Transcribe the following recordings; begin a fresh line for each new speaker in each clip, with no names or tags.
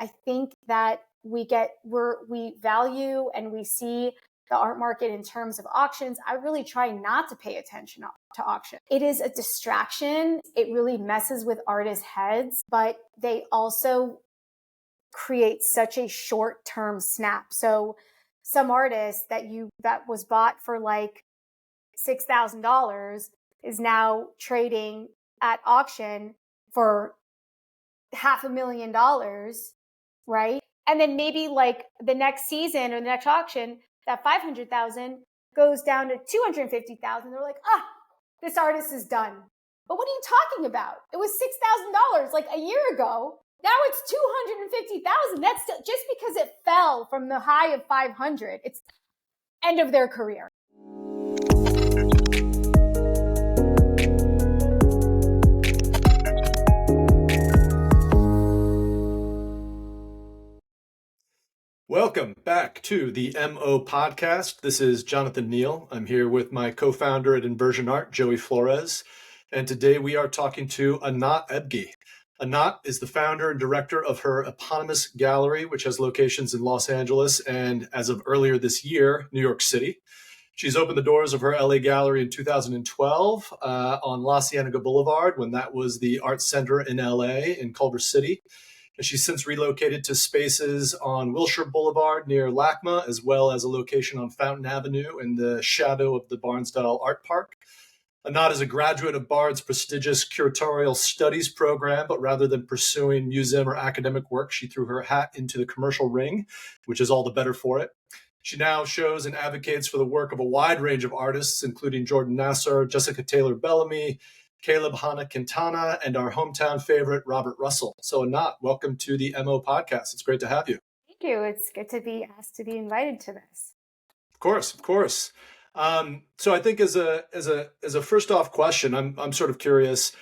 I think that we value and we see the art market in terms of auctions. I really try not to pay attention to auction. It is a distraction. It really messes with artists' heads, but they also create such a short-term snap. So some artist that was bought for like $6,000 is now trading at auction for $500,000, right? And then maybe like the next season or the next auction, that 500,000 goes down to 250,000. They're like, this artist is done. But what are you talking about? It was $6,000 like a year ago. Now it's 250,000. That's just because it fell from the high of 500. It's end of their career.
Welcome back to the MO podcast. This is Jonathan Neal. I'm here with my co-founder at Inversion Art, Joey Flores. And today we are talking to Anat Ebgi. Anat is the founder and director of her eponymous gallery, which has locations in Los Angeles and, as of earlier this year, New York City. She's opened the doors of her LA gallery in 2012 on La Cienega Boulevard, when that was the art center in LA in Culver City. And she's since relocated to spaces on Wilshire Boulevard near LACMA, as well as a location on Fountain Avenue in the shadow of the Barnsdall Art Park. Anat is a graduate of Bard's prestigious curatorial studies program, but rather than pursuing museum or academic work, she threw her hat into the commercial ring, which is all the better for it. She now shows and advocates for the work of a wide range of artists, including Jordan Nasser, Jessica Taylor Bellamy, Caleb Hanna Quintana, and our hometown favorite, Robert Russell. So Anat, welcome to the MO podcast. It's great to have you.
Thank you. It's good to be asked to be invited to this.
Of course. So I think as a first off question, I'm sort of curious,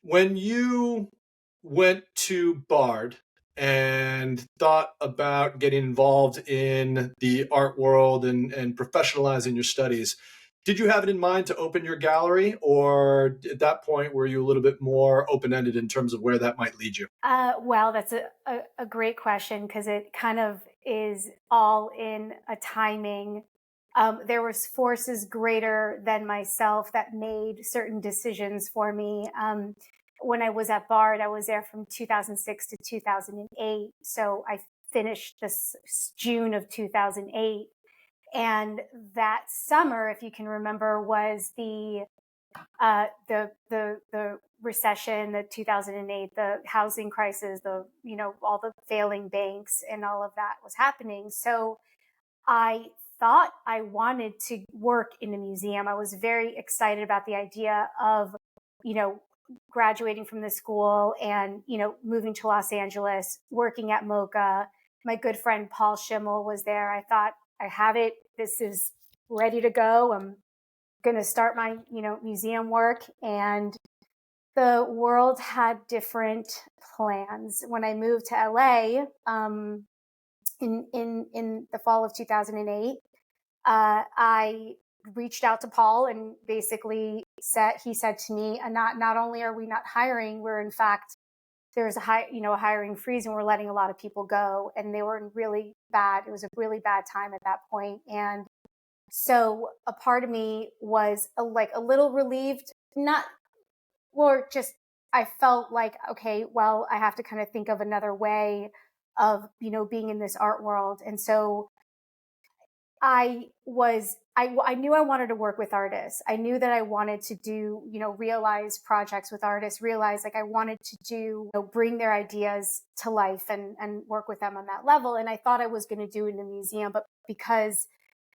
when you went to Bard and thought about getting involved in the art world and professionalizing your studies, did you have it in mind to open your gallery, or at that point were you a little bit more open-ended in terms of where that might lead you?
Well, that's a great question, because it kind of is all in a timing. There was forces greater than myself that made certain decisions for me. When I was at Bard, I was there from 2006 to 2008. So I finished this June of 2008. And that summer, if you can remember, was the recession, the 2008, the housing crisis, all the failing banks and all of that was happening. So I thought I wanted to work in a museum. I was very excited about the idea of, graduating from the school and, moving to Los Angeles, working at MoCA. My good friend Paul Schimmel was there. I thought, I have it. This is ready to go. I'm going to start my, museum work. And the world had different plans. When I moved to LA, in the fall of 2008, I reached out to Paul and basically he said to me, not only are we not hiring, we're in fact, there's a hiring freeze and we're letting a lot of people go. And they were it was a really bad time at that point. And so a part of me was a little relieved, I felt like, okay, well, I have to kind of think of another way of, being in this art world. And so I knew I wanted to work with artists. I knew that I wanted to do, realize projects with artists, realize I wanted to do, bring their ideas to life and work with them on that level. And I thought I was going to do it in a museum, but because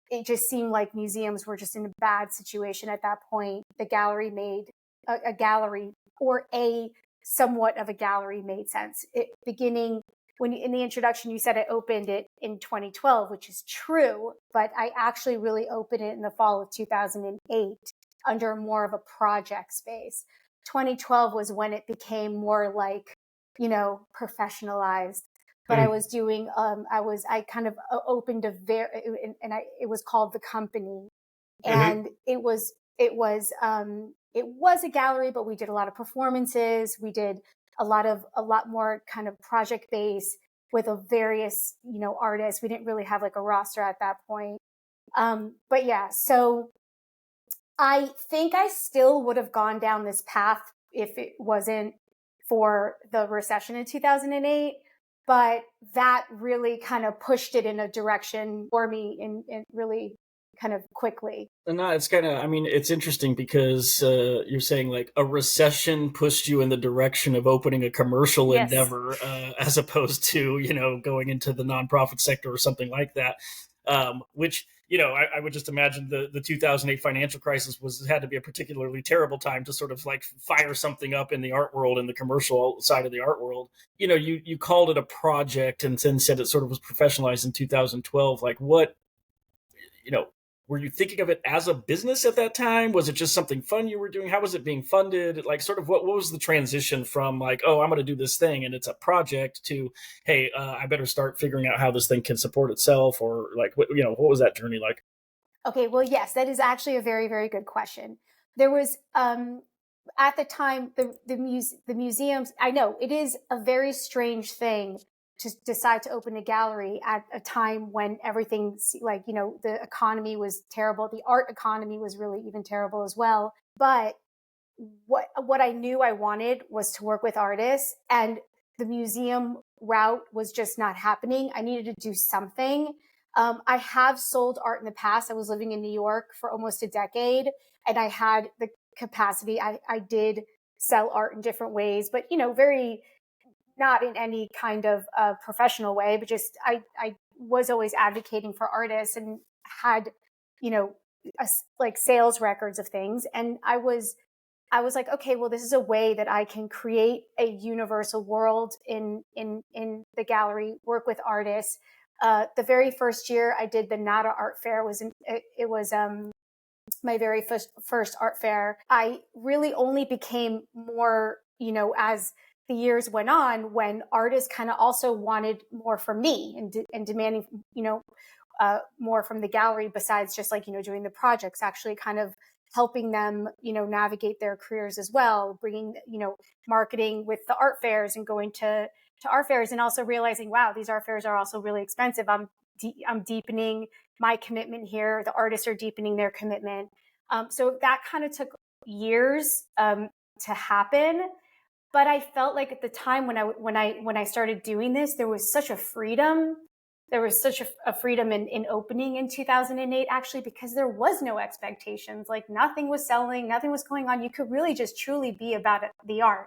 it just seemed like museums were just in a bad situation at that point, the gallery made a gallery, or a somewhat of a gallery, made sense. When in the introduction, you said I opened it in 2012, which is true, but I actually really opened it in the fall of 2008 under more of a project space. 2012 was when it became more like, professionalized. But I was doing, I kind of opened it was called The Company. And it was a gallery, but we did a lot of performances. We did a lot more kind of project based. with a various, artists. We didn't really have like a roster at that point. But yeah, so I think I still would have gone down this path if it wasn't for the recession in 2008. But that really kind of pushed it in a direction for me in really kind of quickly.
No, it's kind of, I mean, it's interesting because you're saying like a recession pushed you in the direction of opening a commercial
Yes.
endeavor as opposed to, going into the nonprofit sector or something like that. Which, I would just imagine the 2008 financial crisis had to be a particularly terrible time to sort of like fire something up in the art world, in the commercial side of the art world. You called it a project and then said it sort of was professionalized in 2012. Like what, were you thinking of it as a business at that time? Was it just something fun you were doing? How was it being funded? Like sort of what was the transition from like, oh, I'm going to do this thing and it's a project to, hey, I better start figuring out how this thing can support itself, or like, what was that journey like?
Okay, well, yes, that is actually a very, very good question. There was, at the time, the museums, I know it is a very strange thing to decide to open a gallery at a time when everything, like, the economy was terrible. The art economy was really even terrible as well. But what I knew I wanted was to work with artists, and the museum route was just not happening. I needed to do something. I have sold art in the past. I was living in New York for almost a decade, and I had the capacity. I did sell art in different ways, but very not in any kind of professional way, but just I was always advocating for artists and had, like sales records of things. And I was like, okay, well, this is a way that I can create a universal world in the gallery, work with artists. The very first year I did the NADA art fair it was my very first art fair. I really only became more, as the years went on, when artists kind of also wanted more from me and demanding, more from the gallery besides just like, doing the projects, actually kind of helping them, navigate their careers as well, bringing, marketing with the art fairs and going to art fairs, and also realizing, wow, these art fairs are also really expensive. I'm deepening my commitment here. The artists are deepening their commitment. So that kind of took years to happen. But I felt like at the time when I started doing this, there was such a freedom. There was such a freedom in opening in 2008, actually, because there was no expectations. Like nothing was selling, nothing was going on. You could really just truly be about the art.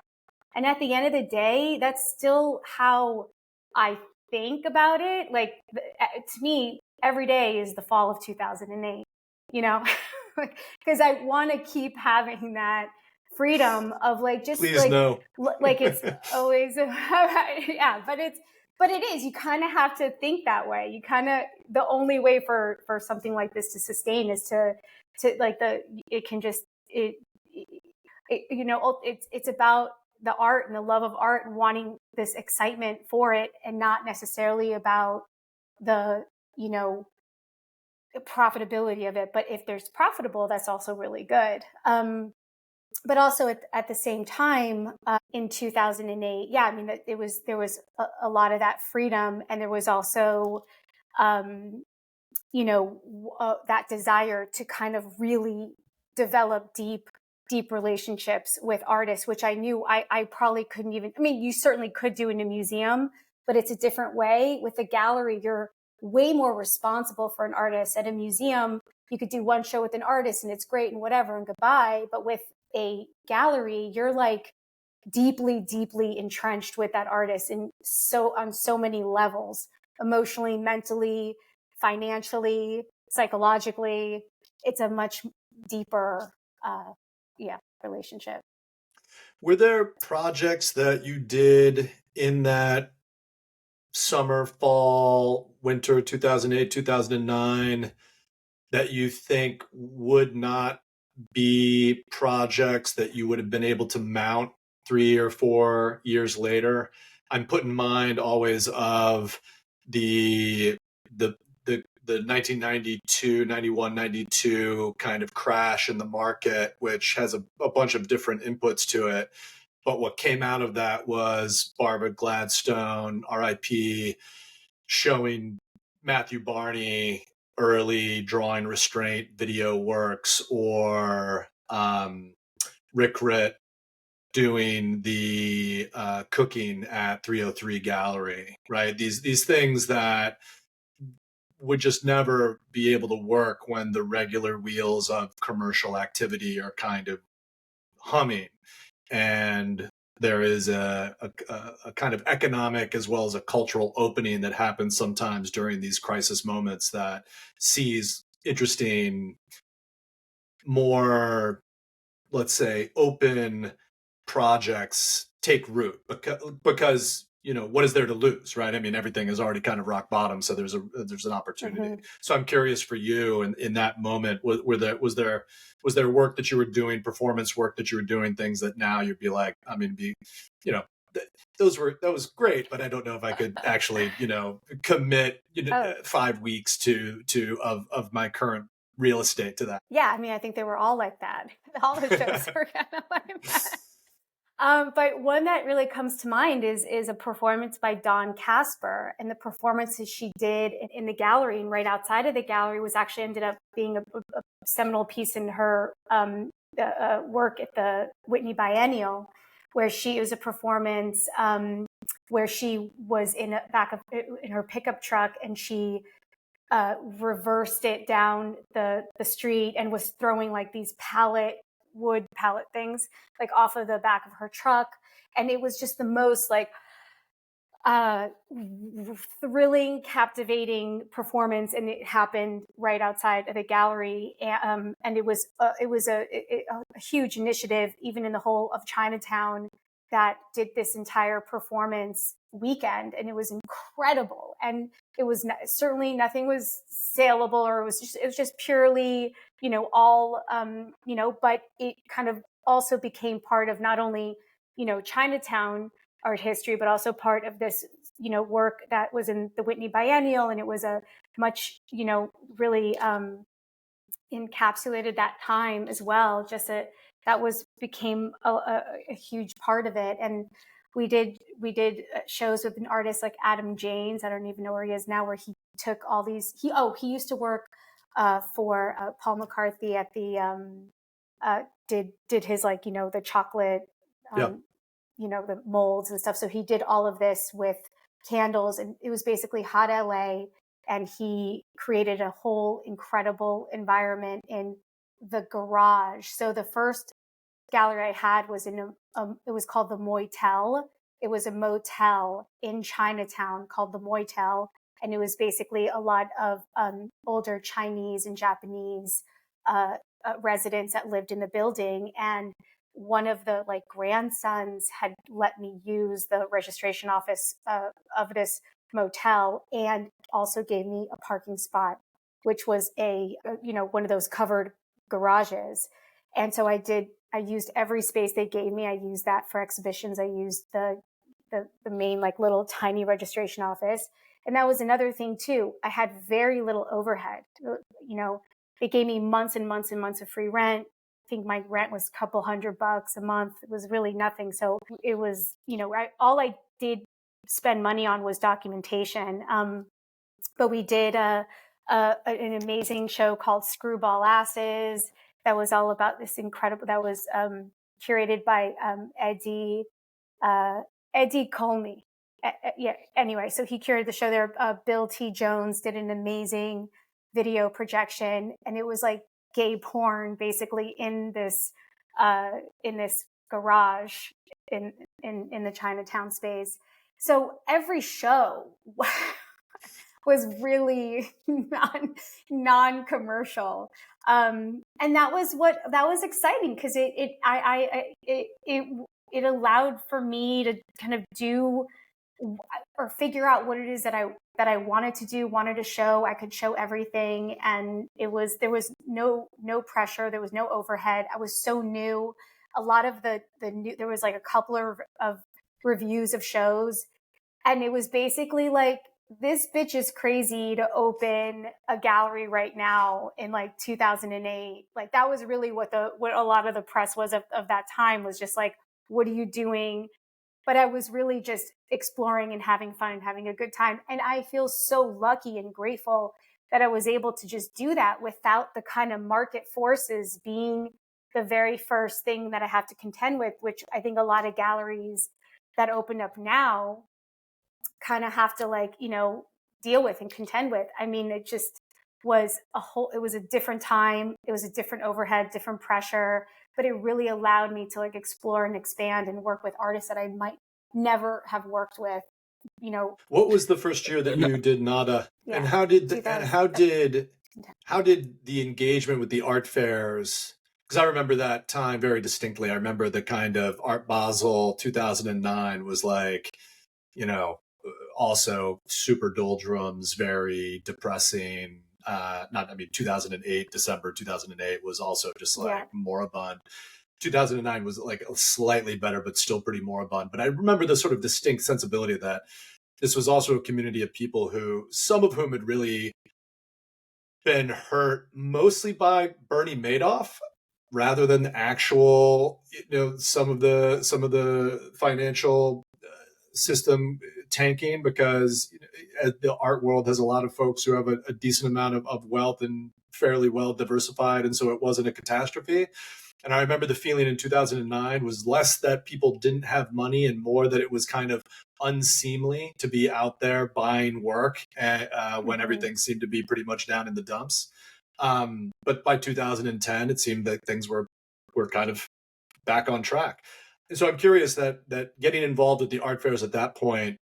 And at the end of the day, that's still how I think about it. Like to me, every day is the fall of 2008, because I want to keep having that freedom of like, just
Please
like,
no.
like it's always, yeah, but it is, you kind of have to think that way. You kind of, the only way for something like this to sustain is to like it can just, it's about the art and the love of art and wanting this excitement for it, and not necessarily about the, profitability of it. But if there's profitable, that's also really good. But also at the same time, in 2008, yeah, I mean, there was a lot of that freedom, and there was also, that desire to kind of really develop deep relationships with artists, which I knew I probably couldn't even. I mean, you certainly could do in a museum, but it's a different way. With a gallery, you're way more responsible for an artist. At a museum, you could do one show with an artist and it's great and whatever and goodbye. But with a gallery, you're like deeply, deeply entrenched with that artist, and so on so many levels, emotionally, mentally, financially, psychologically. It's a much deeper, relationship.
Were there projects that you did in that summer, fall, winter 2008, 2009 that you think would not be projects that you would have been able to mount 3 or 4 years later? I'm put in mind always of the 1992, 91, 92 kind of crash in the market, which has a bunch of different inputs to it. But what came out of that was Barbara Gladstone, RIP, showing Matthew Barney early drawing restraint video works, or Rick Ritt doing the cooking at 303 Gallery, right? These things that would just never be able to work when the regular wheels of commercial activity are kind of humming. And there is a kind of economic as well as a cultural opening that happens sometimes during these crisis moments that sees interesting, more, let's say, open projects take root, because what is there to lose, right? I mean, everything is already kind of rock bottom, so there's an opportunity.
Mm-hmm.
So I'm curious for you, in that moment, was there work that you were doing, performance work that you were doing, things that now you'd be like, I mean, that was great, but I don't know if I could actually commit 5 weeks of my current real estate to that.
Yeah, I mean, I think they were all like that. All the shows were kind of like that. But one that really comes to mind is a performance by Dawn Casper, and the performances she did in the gallery and right outside of the gallery was actually ended up being a seminal piece in her work at the Whitney Biennial, where it was a performance where she was in her pickup truck, and she reversed it down the street and was throwing like these wood pallet things like off of the back of her truck. And it was just the most like thrilling, captivating performance. And it happened right outside of the gallery. And it was a huge initiative, even in the whole of Chinatown, that did this entire performance weekend. And it was incredible. And it was certainly nothing was saleable, or it was just purely, all, but it kind of also became part of not only, Chinatown art history, but also part of this, work that was in the Whitney Biennial. And it was a much, really encapsulated that time as well. Became a huge part of it. And we did shows with an artist like Adam Janes. I don't even know where he is now, where he took all these, he used to work for Paul McCarthy at the, did his like, the chocolate, the molds and stuff. So he did all of this with candles, and it was basically hot LA. And he created a whole incredible environment in the garage. So the first gallery I had was it was called the Motel. It was a motel in Chinatown called the Motel. And it was basically a lot of older Chinese and Japanese residents that lived in the building. And one of the like grandsons had let me use the registration office of this motel, and also gave me a parking spot, which was one of those covered garages. And so I used every space they gave me. I used that for exhibitions. I used the main like little tiny registration office. And that was another thing too. I had very little overhead. They gave me months and months and months of free rent. I think my rent was a couple $100 a month. It was really nothing. So it was, all I did spend money on was documentation. But we did an amazing show called Screwball Asses that was all about this incredible, that was curated by Eddie Colney. Anyway, so he curated the show there. Bill T. Jones did an amazing video projection, and it was like gay porn basically in this garage in the Chinatown space. So every show was really non-commercial. And that was exciting, because it allowed for me to kind of do or figure out what it is that I wanted to show. I could show everything. And there was no pressure. There was no overhead. I was so new. A lot of the new, there was like a couple of reviews of shows. And it was basically like, this bitch is crazy to open a gallery right now in like 2008. Like that was really what a lot of the press was of that time, was just like, what are you doing? But I was really just exploring and having fun and having a good time. And I feel so lucky and grateful that I was able to just do that without the kind of market forces being the very first thing that I have to contend with, which I think a lot of galleries that open up now kind of have to deal with and contend with. I mean, it just was it was a different time. It was a different overhead, different pressure, but it really allowed me to explore and expand and work with artists that I might never have worked with,
What was the first year that you did Nada?
yeah,
And how did
2000.
how did the engagement with the art fairs? Because I remember that time very distinctly. I remember the kind of Art Basel 2009 was you know, also super doldrums, very depressing. 2008, December 2008 was also just moribund. 2009 was slightly better, but still pretty moribund. But I remember the sort of distinct sensibility that this was also a community of people who, some of whom had really been hurt mostly by Bernie Madoff rather than the actual, some of the financial system tanking, because the art world has a lot of folks who have a decent amount of wealth and fairly well diversified. And so it wasn't a catastrophe. And I remember the feeling in 2009 was less that people didn't have money and more that it was kind of unseemly to be out there buying work when everything seemed to be pretty much down in the dumps. But by 2010, it seemed that things were kind of back on track. And so I'm curious that getting involved with the art fairs at that point,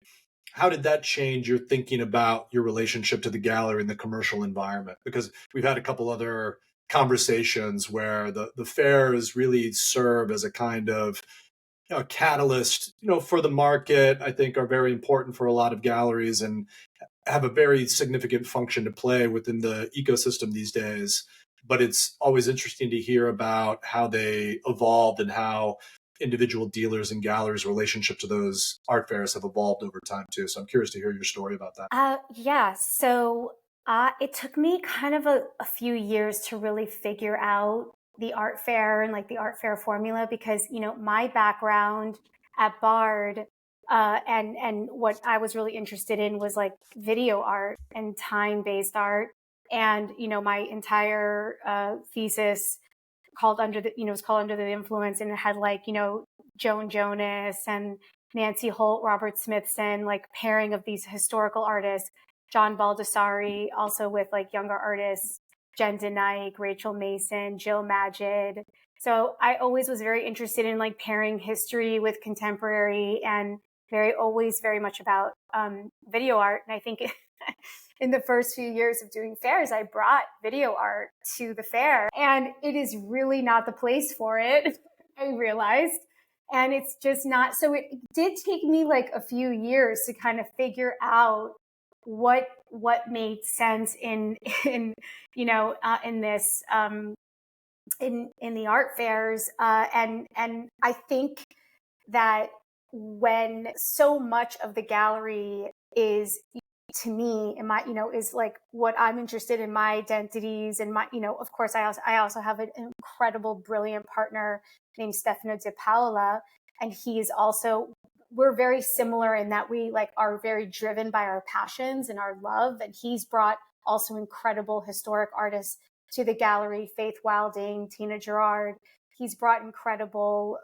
how did that change your thinking about your relationship to the gallery and the commercial environment? Because we've had a couple other conversations where the fairs really serve as a kind of catalyst, for the market. I think are very important for a lot of galleries and have a very significant function to play within the ecosystem these days. But it's always interesting to hear about how they evolved and how individual dealers and galleries' relationship to those art fairs have evolved over time too. So I'm curious to hear your story about that.
Yeah. So it took me kind of a few years to really figure out the art fair and the art fair formula, because, my background at Bard and what I was really interested in was video art and time-based art. And, my entire thesis was called Under the Influence, and it had Joan Jonas and Nancy Holt, Robert Smithson, pairing of these historical artists, John Baldessari, also with younger artists, Jen DeNike, Rachel Mason, Jill Magid. So I always was very interested in pairing history with contemporary, and always very much about video art. And I think in the first few years of doing fairs, I brought video art to the fair, and it is really not the place for it, I realized. And it's just not. So it did take me a few years to kind of figure out what made sense in this in the art fairs, and I think that when so much of the gallery is, to me, in my is what I'm interested in, my identities, and my of course I also have an incredible brilliant partner named Stefano De Paola, and he's also, we're very similar in that we are very driven by our passions and our love, and he's brought also incredible historic artists to the gallery, Faith Wilding, Tina Gerard. He's brought incredible,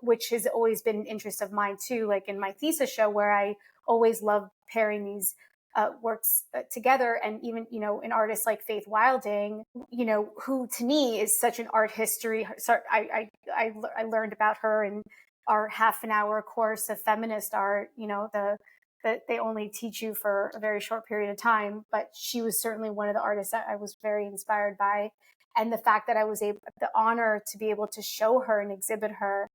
which has always been an interest of mine too, in my thesis show, where I always love pairing these works together. And even, an artist like Faith Wilding, who to me is such an art history. So I learned about her in our half an hour course of feminist art, that they only teach you for a very short period of time. But she was certainly one of the artists that I was very inspired by. And the fact that I was the honor to be able to show her and exhibit her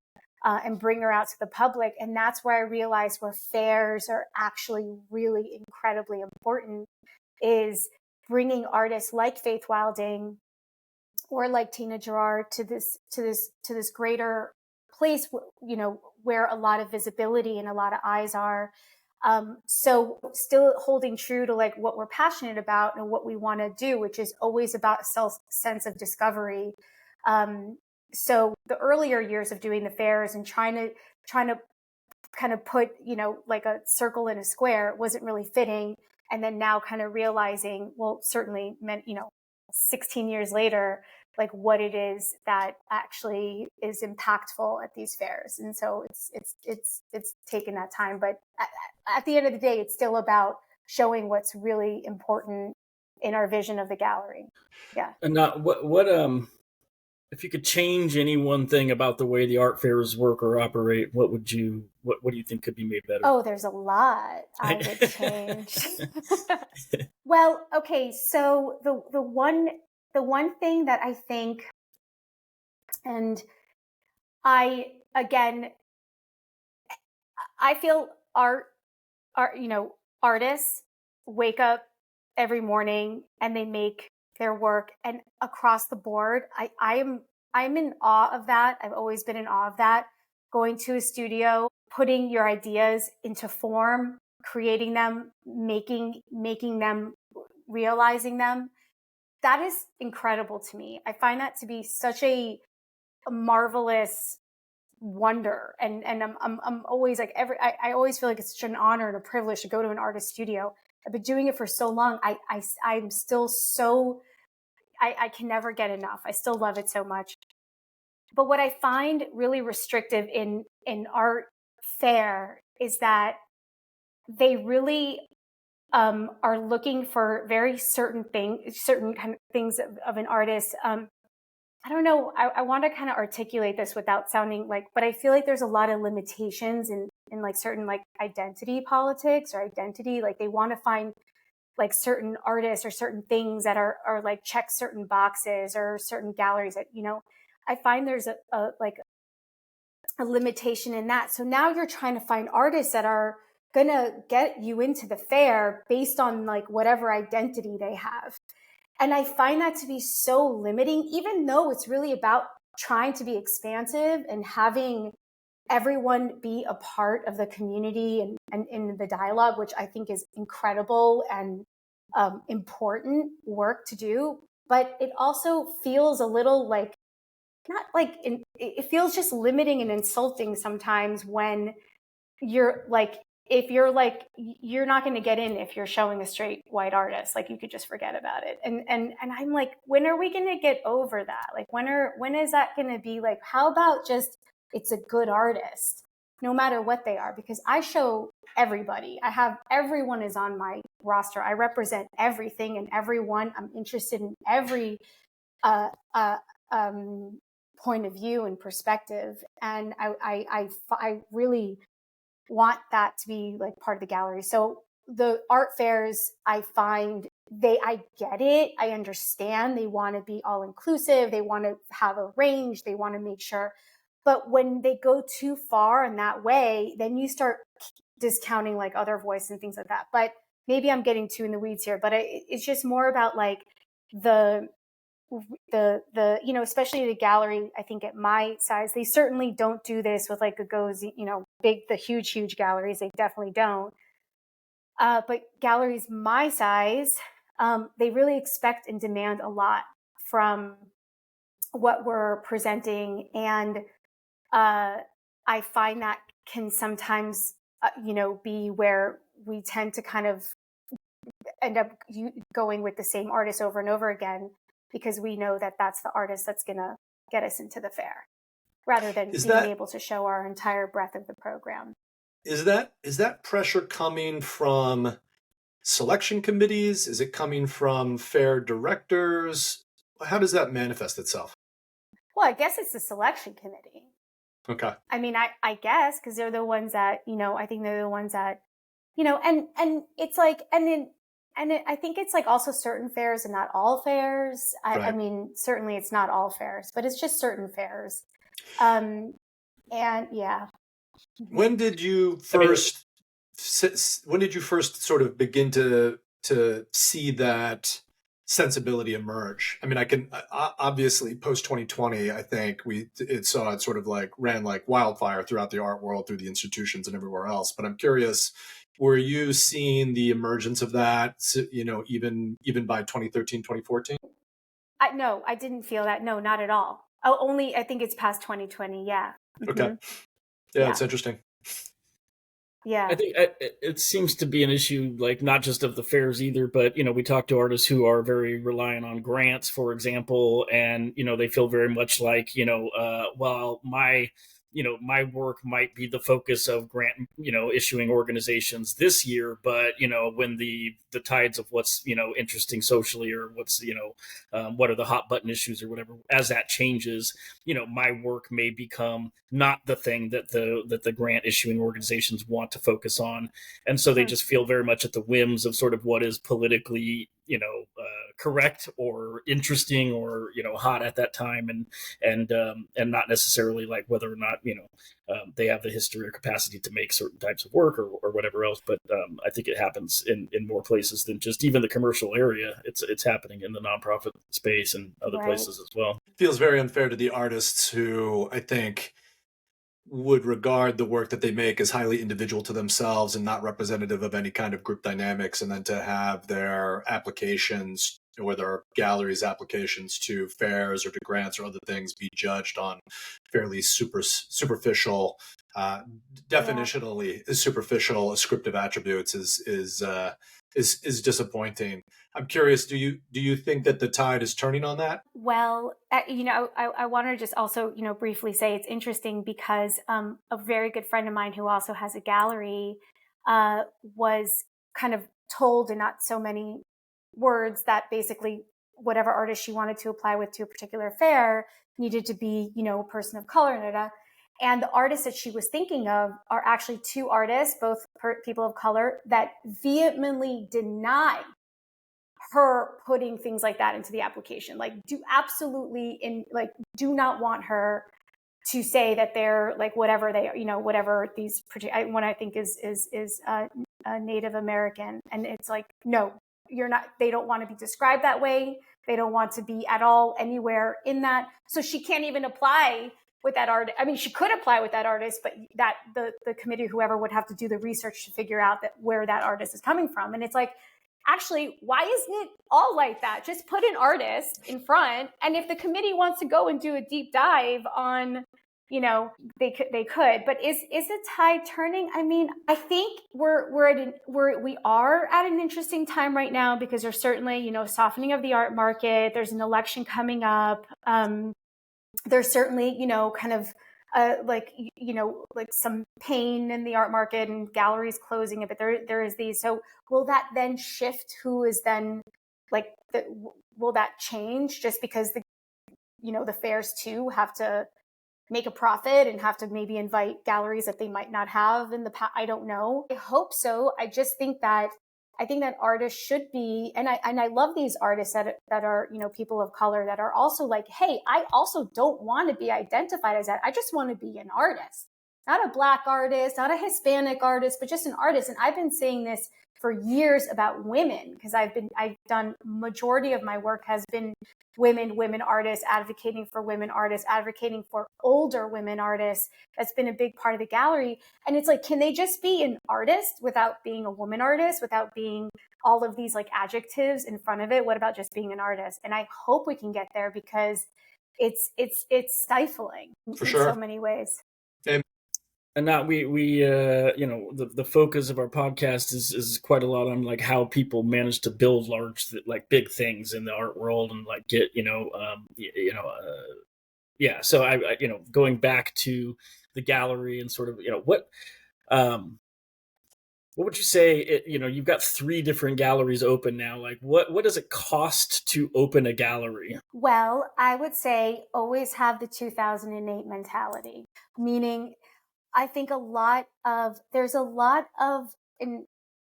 and bring her out to the public. And that's where I realized where fairs are actually really incredibly important, is bringing artists like Faith Wilding or like Tina Gerard to this greater place, where a lot of visibility and a lot of eyes are. So still holding true to what we're passionate about and what we want to do, which is always about sense of discovery. so the earlier years of doing the fairs and trying to kind of put, like a circle in a square wasn't really fitting. And then now kind of realizing, well, certainly meant, 16 years later, like what it is that actually is impactful at these fairs. And so it's taken that time, but at the end of the day, it's still about showing what's really important in our vision of the gallery. Yeah.
And what if you could change any one thing about the way the art fairs work or operate, what do you think could be made better?
Oh, there's a lot I would change. Well, okay, so the one thing that I think, and I feel artists wake up every morning and they make their work, and across the board, I'm in awe of that. I've always been in awe of that. Going to a studio, putting your ideas into form, creating them, making them, realizing them. That is incredible to me. I find that to be such a marvelous wonder. And I'm always like I always feel like it's such an honor and a privilege to go to an artist studio. I've been doing it for so long. I'm still so, I can never get enough. I still love it so much. But what I find really restrictive in art fair is that they really are looking for very certain kind of things of an artist. I don't know. I want to kind of articulate this without sounding like, but I feel like there's a lot of limitations in like certain like identity politics or identity. Like they want to find like certain artists or certain things that are like check certain boxes or certain galleries that, I find there's a limitation in that. So now you're trying to find artists that are going to get you into the fair based on like whatever identity they have. And I find that to be so limiting, even though it's really about trying to be expansive and having everyone be a part of the community and in the dialogue, which I think is incredible and important work to do. But it also feels a little like, not like, it feels just limiting and insulting sometimes when you're like, if you're like, you're not going to get in if you're showing a straight white artist, like you could just forget about it. And I'm like, when are we going to get over that? Like, when is that going to be like, how about just, it's a good artist, no matter what they are, because I show everybody. Everyone is on my roster. I represent everything and everyone. I'm interested in every, point of view and perspective. And I really want that to be like part of the gallery. So the art fairs, I find I get it. I understand they want to be all inclusive. They want to have a range. They want to make sure. But when they go too far in that way, then you start discounting like other voices and things like that. But maybe I'm getting too in the weeds here, but it's just more about like the especially the gallery, I think at my size, they certainly don't do this with like the huge galleries. They definitely don't. But galleries my size, they really expect and demand a lot from what we're presenting. And I find that can sometimes, be where we tend to kind of end up going with the same artist over and over again, because we know that that's the artist that's going to get us into the fair, rather than being able to show our entire breadth of the program.
Is that pressure coming from selection committees? Is it coming from fair directors? How does that manifest itself?
Well, I guess it's the selection committee.
Okay.
I mean, I guess, because they're the ones that, I think they're the ones that, and it's like, I think it's like also certain fairs and not all fairs.
Right.
I mean, certainly it's not all fairs, but it's just certain fairs. And yeah.
When did you first sort of begin to see that sensibility emerge? I mean, I can obviously post 2020, I think it sort of like ran like wildfire throughout the art world, through the institutions and everywhere else. But I'm curious, were you seeing the emergence of that, even by 2013, 2014?
No, I didn't feel that. No, not at all. Oh, only, I think it's past 2020. Yeah.
Okay. Yeah, it's interesting.
Yeah.
I think it seems to be an issue, like not just of the fairs either, but we talk to artists who are very reliant on grants, for example, and they feel very much like well, my work might be the focus of grant issuing organizations this year, but when the tides of what's interesting socially, or what's what are the hot button issues or whatever, as that changes, my work may become not the thing that the grant issuing organizations want to focus on, and so they just feel very much at the whims of sort of what is politically correct or interesting or hot at that time, and not necessarily like whether or not they have the history or capacity to make certain types of work, or whatever else. But I think it happens in more places than just even the commercial area. It's happening in the nonprofit space and other places as well.
Feels very unfair to the artists who, I think, would regard the work that they make as highly individual to themselves and not representative of any kind of group dynamics, and then to have their applications or their galleries' applications to fairs or to grants or other things be judged on fairly superficial, definitionally superficial ascriptive attributes is disappointing. I'm curious, do you think that the tide is turning on that?
Well, I want to just also, briefly say it's interesting because a very good friend of mine who also has a gallery was kind of told in not so many words that basically whatever artist she wanted to apply with to a particular fair needed to be, a person of color. And the artists that she was thinking of are actually two artists, both people of color, that vehemently deny her putting things like that into the application. Like, do not want her to say that they're like whatever they are, whatever these one I think is Native American, and it's like, no, you're not. They don't want to be described that way. They don't want to be at all anywhere in that. So she can't even apply with that artist. I mean, she could apply with that artist, but that the committee, whoever, would have to do the research to figure out that where that artist is coming from. And it's like, actually, why isn't it all like that? Just put an artist in front, and if the committee wants to go and do a deep dive on, they could. But is the tide turning? I mean, I think we are at an interesting time right now, because there's certainly softening of the art market. There's an election coming up. There's certainly kind of like some pain in the art market and galleries closing it, but there is these. So will that then shift who is then will that change just because the fairs too have to make a profit and have to maybe invite galleries that they might not have in the past? I don't know. I hope so. I just think that artists should be, and I love these artists that are, people of color that are also like, hey, I also don't want to be identified as that. I just want to be an artist, not a Black artist, not a Hispanic artist, but just an artist. And I've been saying this for years about women, because I've done majority of my work has been women artists, advocating for women artists, advocating for older women artists. That's been a big part of the gallery. And it's like, can they just be an artist without being a woman artist, without being all of these like adjectives in front of it? What about just being an artist? And I hope we can get there, because it's stifling
for sure
in so many ways.
And now we the focus of our podcast is quite a lot on like how people manage to build large, like big things in the art world, and like get so I going back to the gallery and sort of what would you say, you've got 3 different galleries open now, like what does it cost to open a gallery?
Well, I would say always have the 2008 mentality, meaning I think there's a lot of,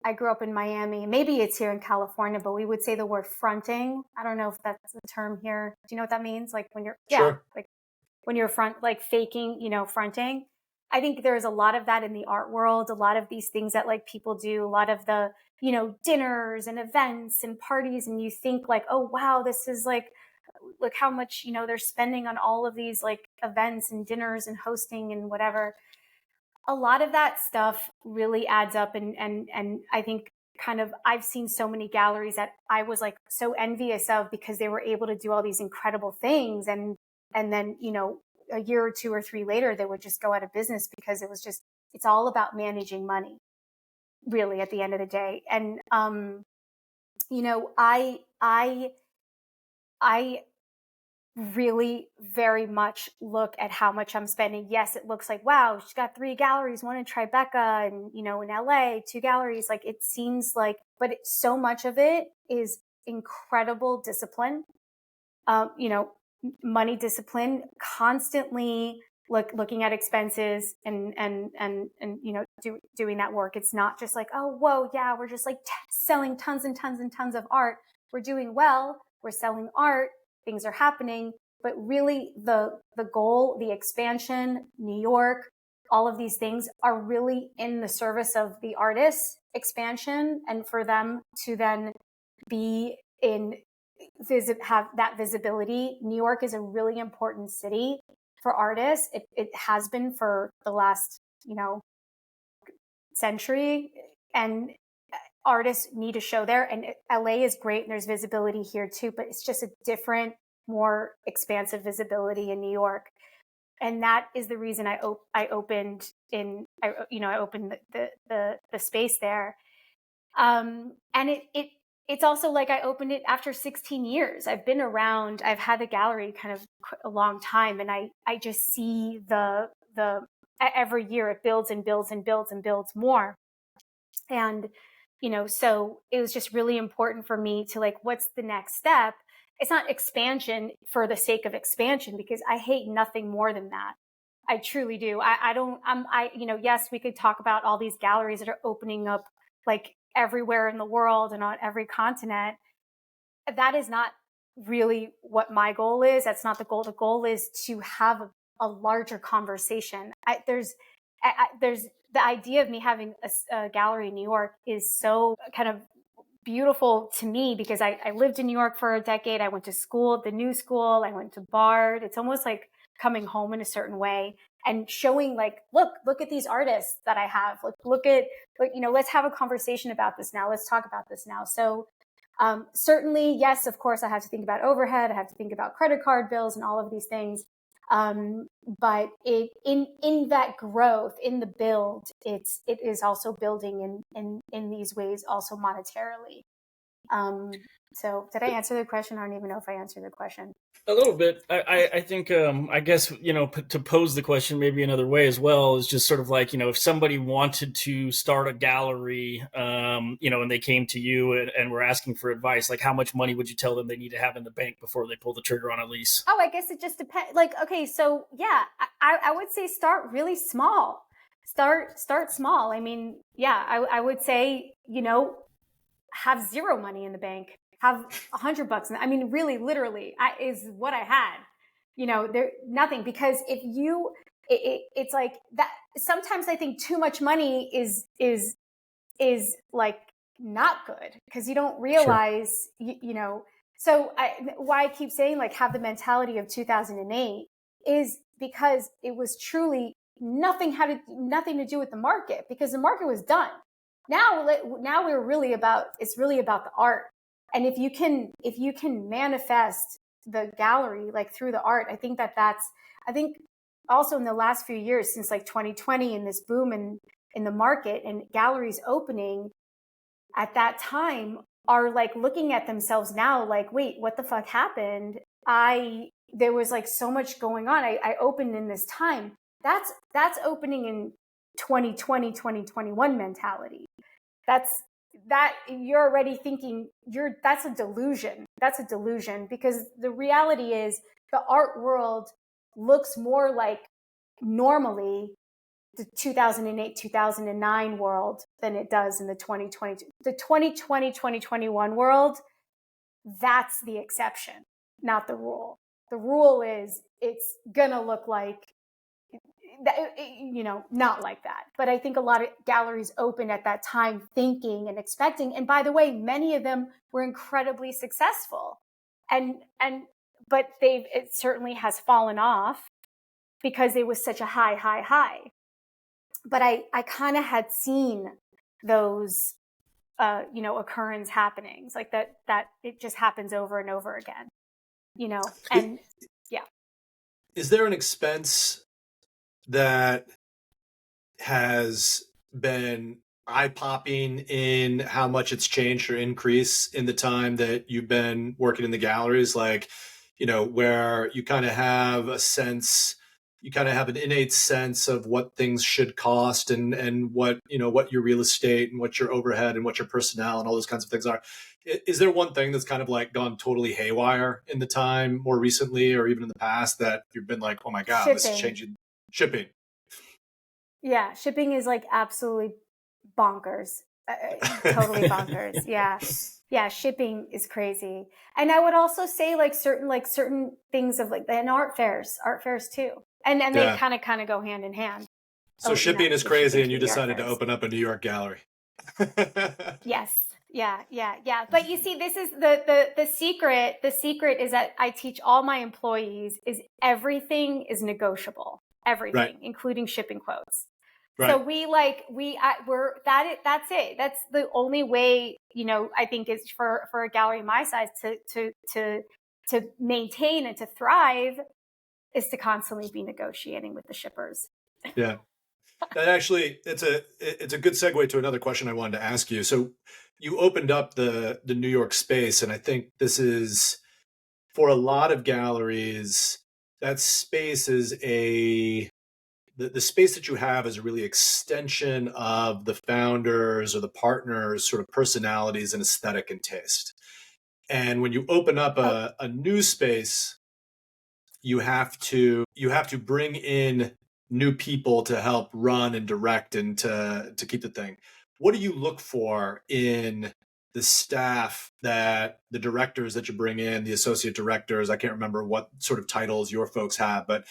I grew up in Miami, maybe it's here in California, but we would say the word fronting. I don't know if that's the term here. Do you know what that means? Like when you're,
sure.
like when you're like faking, fronting. I think there's a lot of that in the art world, a lot of these things that like people do, a lot of the, dinners and events and parties. And you think like, oh, wow, this is like, look how much, they're spending on all of these like events and dinners and hosting and whatever. A lot of that stuff really adds up. And I think kind of, I've seen so many galleries that I was like so envious of, because they were able to do all these incredible things. And And then, a year or 2 or 3 later, they would just go out of business because it's all about managing money, really, at the end of the day. And, I really very much look at how much I'm spending. Yes, it looks like, wow, she's got 3 galleries, one in Tribeca and, in LA, 2 galleries. Like it seems like, but so much of it is incredible discipline, money discipline, constantly looking at expenses and doing that work. It's not just like, oh, whoa, yeah, we're just like selling tons and tons and tons of art. We're doing well. We're selling art. Things are happening, but really the goal, the expansion, New York, all of these things are really in the service of the artist's expansion and for them to then be have that visibility. New York is a really important city for artists. It has been for the last, century, and artists need to show there. And LA is great and there's visibility here too, but it's just a different, more expansive visibility in New York. And that is the reason I opened the space there. And it's also like I opened it after 16 years. I've been around, I've had the gallery kind of a long time, and I just see the every year it builds and builds and builds and builds more. And, so it was just really important for me to like, what's the next step? It's not expansion for the sake of expansion, because I hate nothing more than that. I truly do. Yes, we could talk about all these galleries that are opening up like everywhere in the world and on every continent. That is not really what my goal is. That's not the goal. The goal is to have a larger conversation. There's the idea of me having a gallery in New York is so kind of beautiful to me, because I lived in New York for a decade. I went to school, the new school. I went to Bard. It's almost like coming home in a certain way, and showing like, look at these artists that I have. Let's have a conversation about this now. Let's talk about this now. So certainly, yes, of course, I have to think about overhead. I have to think about credit card bills and all of these things. But in that growth, in the build, it is also building in these ways, also monetarily. So did I answer the question? I don't even know if I answered the question.
A little bit. I think, I guess, to pose the question maybe another way as well is just sort of like, if somebody wanted to start a gallery, and they came to you and were asking for advice, like how much money would you tell them they need to have in the bank before they pull the trigger on a lease?
Oh, I guess it just depends. Like, okay, so yeah, I would say start really small. Start small. I mean, yeah, I would say, have zero money in the bank. Have $100. I mean, really, literally, is what I had. There nothing, because if it's like that. Sometimes I think too much money is like not good, because you don't realize, sure. So why I keep saying like have the mentality of 2008 is because it was truly nothing to do with the market, because the market was done. Now it's really about the art. And if you can manifest the gallery like through the art, I think I think also in the last few years, since like 2020 and this boom in the market and galleries opening at that time, are like looking at themselves now like, wait, what the fuck happened? There was like so much going on. I opened in this time. That's opening in 2020, 2021 mentality. That you're already thinking that's a delusion. That's a delusion, because the reality is the art world looks more like normally the 2008, 2009 world than it does in the 2020, 2021 world. That's the exception, not the rule. The rule is it's gonna look like, not like that. But I think a lot of galleries opened at that time thinking and expecting. And by the way, many of them were incredibly successful. But it certainly has fallen off because it was such a high. But I kind of had seen those, occurrence happenings like that it just happens over and over again, and yeah.
Is there an expense that has been eye-popping in how much it's changed or increased in the time that you've been working in the galleries? Like, where you kind of have a sense, you kind of have an innate sense of what things should cost and what, what your real estate and what your overhead and what your personnel and all those kinds of things are. Is there one thing that's kind of like gone totally haywire in the time more recently or even in the past that you've been like, oh my God, this is
Shipping.
changing? Shipping.
Yeah, shipping is like absolutely bonkers. Totally bonkers. Yeah. Yeah, shipping is crazy. And I would also say certain things of like and art fairs too. And they
Yeah.
kind of go hand in hand.
So shipping is
The
crazy,
shipping
and
to
you
the art
decided to
fairs.
open up a New York gallery.
Yes. Yeah. But you see, this is the secret. The secret is that I teach all my employees is everything is negotiable. Everything,
Right.
including shipping quotes.
Right.
So that's it. That's the only way, I think is for a gallery my size to maintain and to thrive is to constantly be negotiating with the shippers.
Yeah. That actually, it's a good segue to another question I wanted to ask you. So you opened up the New York space, and I think this is for a lot of galleries, that space is the space that you have is a really extension of the founders or the partners' sort of personalities and aesthetic and taste. And when you open up a new space, you have to bring in new people to help run and direct and to keep the thing. What do you look for in the staff, that the directors that you bring in, the associate directors? I can't remember what sort of titles your folks have, but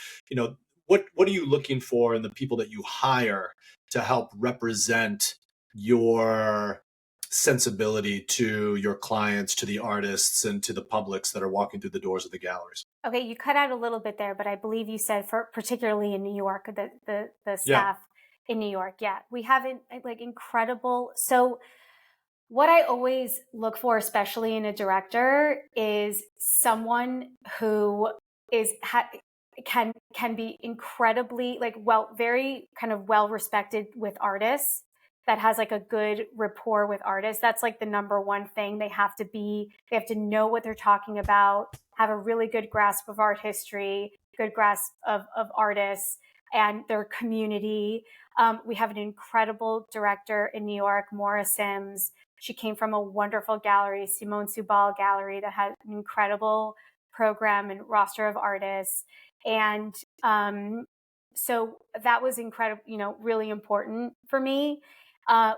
what are you looking for in the people that you hire to help represent your sensibility to your clients, to the artists, and to the publics that are walking through the doors of the galleries?
Okay, you cut out a little bit there, but I believe you said for particularly in New York, the staff in New York. Yeah, we have like incredible. So what I always look for, especially in a director, is someone who can be incredibly very kind of well respected with artists, that has like a good rapport with artists. That's like the number one thing. They have to know what they're talking about, have a really good grasp of art history, good grasp of artists and their community. We have an incredible director in New York, Maura Sims. She came from a wonderful gallery, Simone Subal Gallery, that had an incredible program and roster of artists. And so that was incredible, really important for me.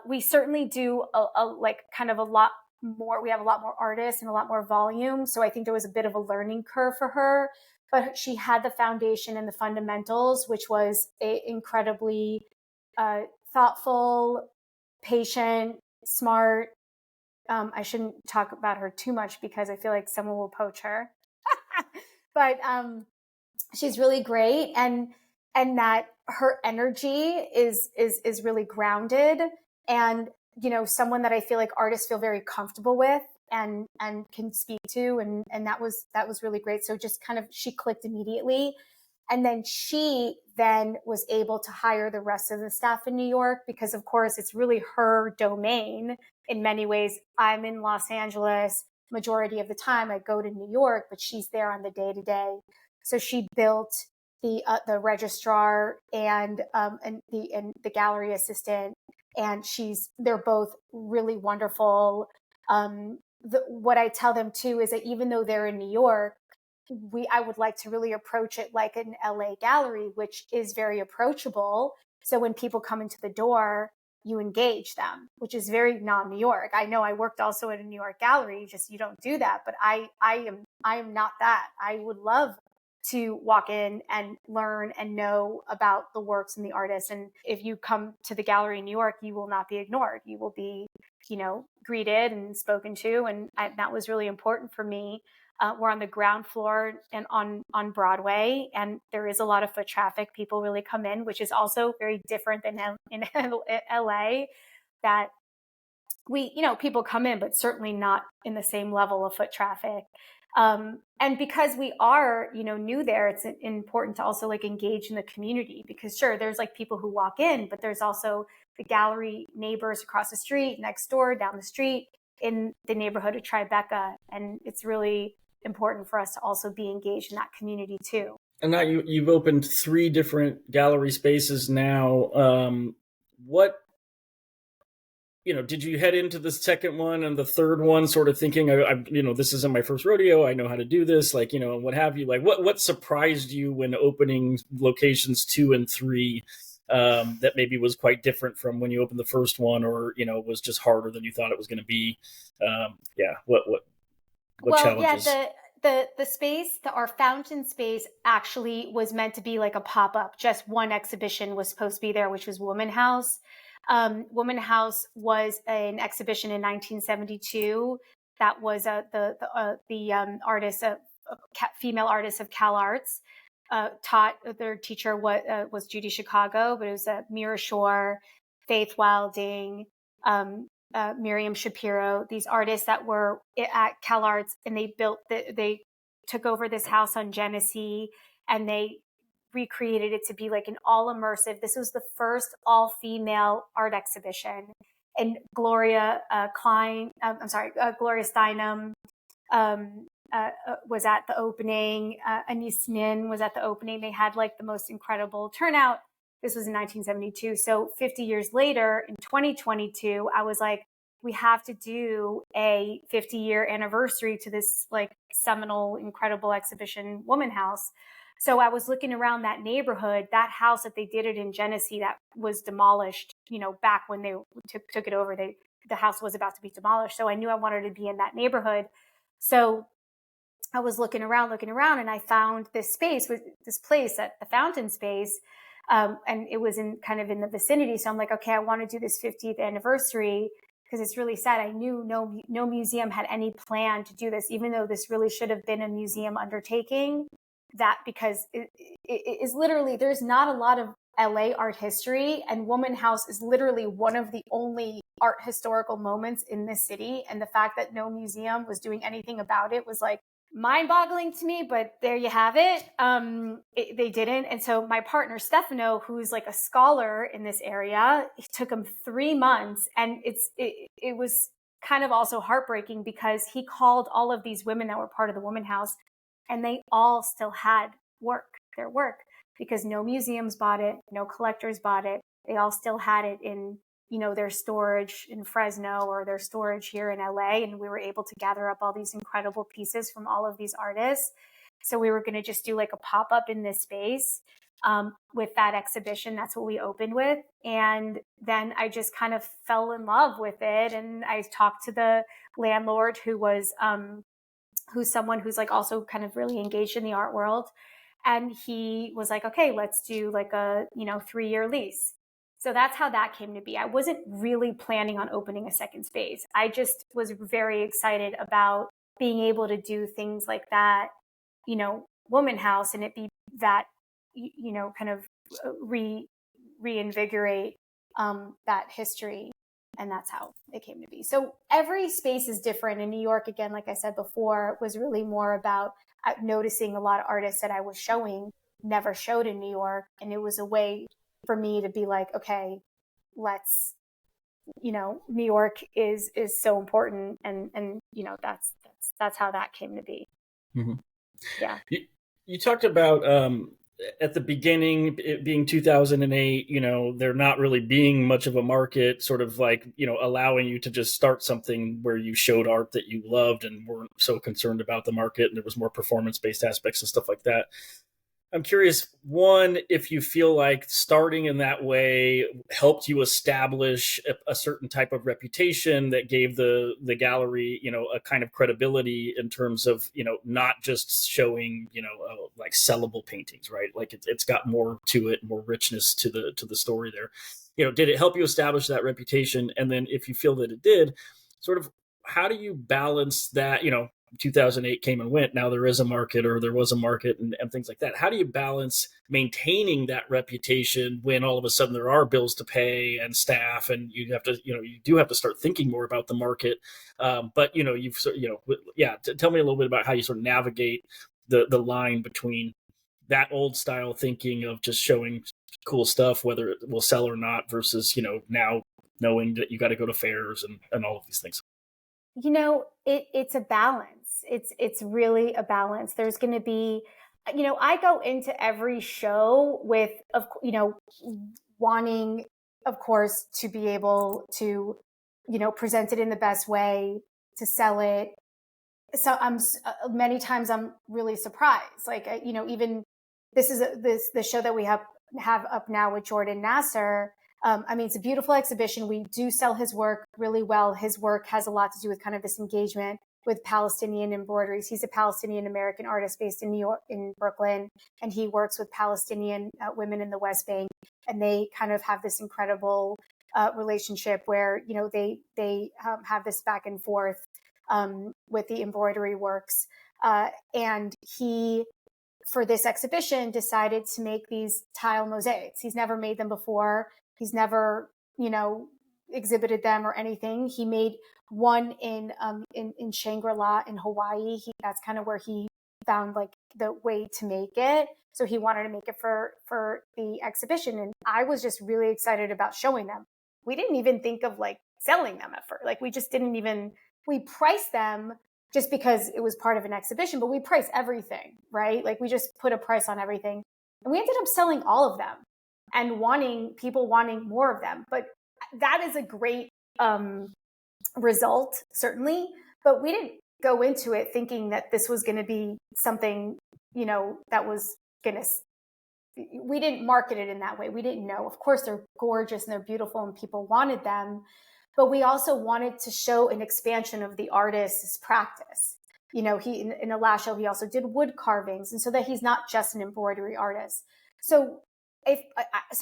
We certainly do a lot more. We have a lot more artists and a lot more volume. So I think there was a bit of a learning curve for her, but she had the foundation and the fundamentals, which was incredibly thoughtful, patient, smart. I shouldn't talk about her too much because I feel like someone will poach her. But she's really great, and that her energy is really grounded, and someone that I feel like artists feel very comfortable with and can speak to, and that was really great. So just kind of she clicked immediately. And then she then was able to hire the rest of the staff in New York, because of course it's really her domain in many ways. I'm in Los Angeles majority of the time. I go to New York, but she's there on the day to day. So she built the registrar and the gallery assistant, and they're both really wonderful. What I tell them too is that even though they're in New York, I would like to really approach it like an LA gallery, which is very approachable. So when people come into the door, you engage them, which is very non-New York. I know I worked also at a New York gallery, just you don't do that. But I am not that. I would love to walk in and learn and know about the works and the artists. And if you come to the gallery in New York, you will not be ignored. You will be, greeted and spoken to. And that was really important for me. We're on the ground floor and on Broadway, and there is a lot of foot traffic. People really come in, which is also very different than in LA. That people come in, but certainly not in the same level of foot traffic. And because we are, new there, it's important to also like engage in the community, because sure, there's like people who walk in, but there's also the gallery neighbors across the street, next door, down the street, in the neighborhood of Tribeca. And it's really important for us to also be engaged in that community too.
And now you've opened 3 different gallery spaces now. What, did you head into the second one and the third one sort of thinking, this isn't my first rodeo, I know how to do this, like, what have you? Like, what surprised you when opening locations 2 and 3 that maybe was quite different from when you opened the first one, or, was just harder than you thought it was going to be? What challenges?
The space, our fountain space, actually was meant to be like a pop-up. Just one exhibition was supposed to be there, which was Woman House. Woman House was an exhibition in 1972 that was the artist, female artist of Cal Arts, taught. Their teacher was Judy Chicago, but it was Mira Shore, Faith Wilding, Miriam Shapiro, these artists that were at Cal Arts, and they took over this house on Genesee, and they recreated it to be like an all immersive. This was the first all female art exhibition, and Gloria Steinem was at the opening. Anise Nin was at the opening. They had like the most incredible turnout. This was in 1972. So 50 years later, in 2022, I was like, we have to do a 50-year anniversary to this like seminal, incredible exhibition, Woman House. So I was looking around that neighborhood, that house that they did it in Genesee that was demolished, back when they took it over, the house was about to be demolished. So I knew I wanted to be in that neighborhood. So I was looking around, and I found this place at the Fountain Space. And it was in the vicinity. So I'm like, okay, I want to do this 50th anniversary, because it's really sad. I knew no museum had any plan to do this, even though this really should have been a museum undertaking. That because it is literally, there's not a lot of LA art history, and Woman House is literally one of the only art historical moments in this city. And the fact that no museum was doing anything about it was like mind-boggling to me, but there you have it. They didn't. And so my partner Stefano, who's like a scholar in this area, it took him 3 months, and it was kind of also heartbreaking, because he called all of these women that were part of the Woman House, and they all still had their work, because no museums bought it, no collectors bought it. They all still had it in, their storage in Fresno or their storage here in LA. And we were able to gather up all these incredible pieces from all of these artists. So we were going to just do like a pop-up in this space with that exhibition. That's what we opened with. And then I just kind of fell in love with it. And I talked to the landlord, who's someone who's like also kind of really engaged in the art world. And he was like, okay, let's do like a, 3-year lease. So that's how that came to be. I wasn't really planning on opening a second space. I just was very excited about being able to do things like that, Woman House, and it be that, kind of reinvigorate that history. And that's how it came to be. So every space is different. In New York, again, like I said before, was really more about noticing a lot of artists that I was showing never showed in New York. And it was a way for me to be like, okay, let's, New York is so important. And that's how that came to be.
Mm-hmm.
Yeah.
You talked about, at the beginning, it being 2008, there not really being much of a market, sort of like, allowing you to just start something where you showed art that you loved and weren't so concerned about the market, and there was more performance-based aspects and stuff like that. I'm curious, one, if you feel like starting in that way helped you establish a certain type of reputation that gave the gallery, a kind of credibility in terms of, not just showing, like sellable paintings, right? Like it's got more to it, more richness to the story there. Did it help you establish that reputation? And then if you feel that it did, sort of, how do you balance that, 2008 came and went. Now there is a market, or there was a market, and things like that. How do you balance maintaining that reputation when all of a sudden there are bills to pay and staff, and you have to, you do have to start thinking more about the market. But tell me a little bit about how you sort of navigate the line between that old style thinking of just showing cool stuff, whether it will sell or not, versus, now knowing that you got to go to fairs and all of these things.
It's a balance. It's really a balance. There's going to be, I go into every show with, wanting, of course, to be able to, present it in the best way, to sell it. So many times I'm really surprised. Like, even the show that we have up now with Jordan Nasser. It's a beautiful exhibition. We do sell his work really well. His work has a lot to do with kind of this engagement with Palestinian embroideries. He's a Palestinian American artist based in New York, in Brooklyn, and he works with Palestinian women in the West Bank. And they kind of have this incredible relationship where, they have this back and forth with the embroidery works. And he, for this exhibition, decided to make these tile mosaics. He's never made them before. He's never, exhibited them or anything. He made one in Shangri-La in Hawaii. That's kind of where he found like the way to make it. So he wanted to make it for the exhibition. And I was just really excited about showing them. We didn't even think of like selling them at first. Like we priced them just because it was part of an exhibition, but we price everything, right? Like we just put a price on everything. And we ended up selling all of them and people wanting more of them. But that is a great result, certainly. But we didn't go into it thinking that this was going to be something, that was going to, we didn't market it in that way. We didn't know. Of course, they're gorgeous and they're beautiful and people wanted them. But we also wanted to show an expansion of the artist's practice. He in the last show, he also did wood carvings. And so that he's not just an embroidery artist. So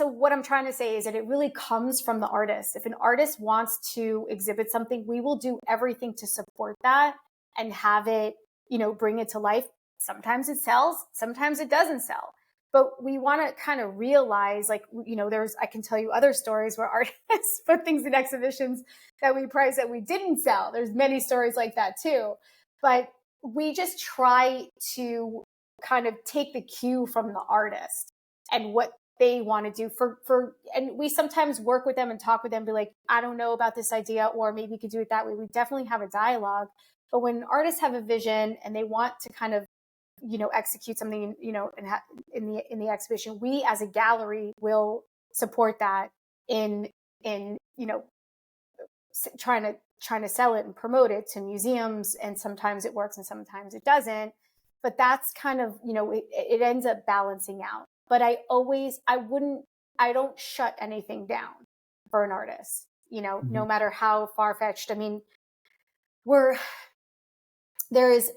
what I'm trying to say is that it really comes from the artist. If an artist wants to exhibit something, we will do everything to support that and have it, bring it to life. Sometimes it sells, sometimes it doesn't sell. But we want to kind of realize, like, I can tell you other stories where artists put things in exhibitions that we priced that we didn't sell. There's many stories like that too. But we just try to kind of take the cue from the artist and what they want to do and we sometimes work with them and talk with them, be like, I don't know about this idea, or maybe you could do it that way. We definitely have a dialogue. But when artists have a vision and they want to kind of, execute something, in the exhibition, we as a gallery will support that in trying to sell it and promote it to museums. And sometimes it works and sometimes it doesn't. But that's kind of, it ends up balancing out. But I don't shut anything down for an artist, no matter how far-fetched. There is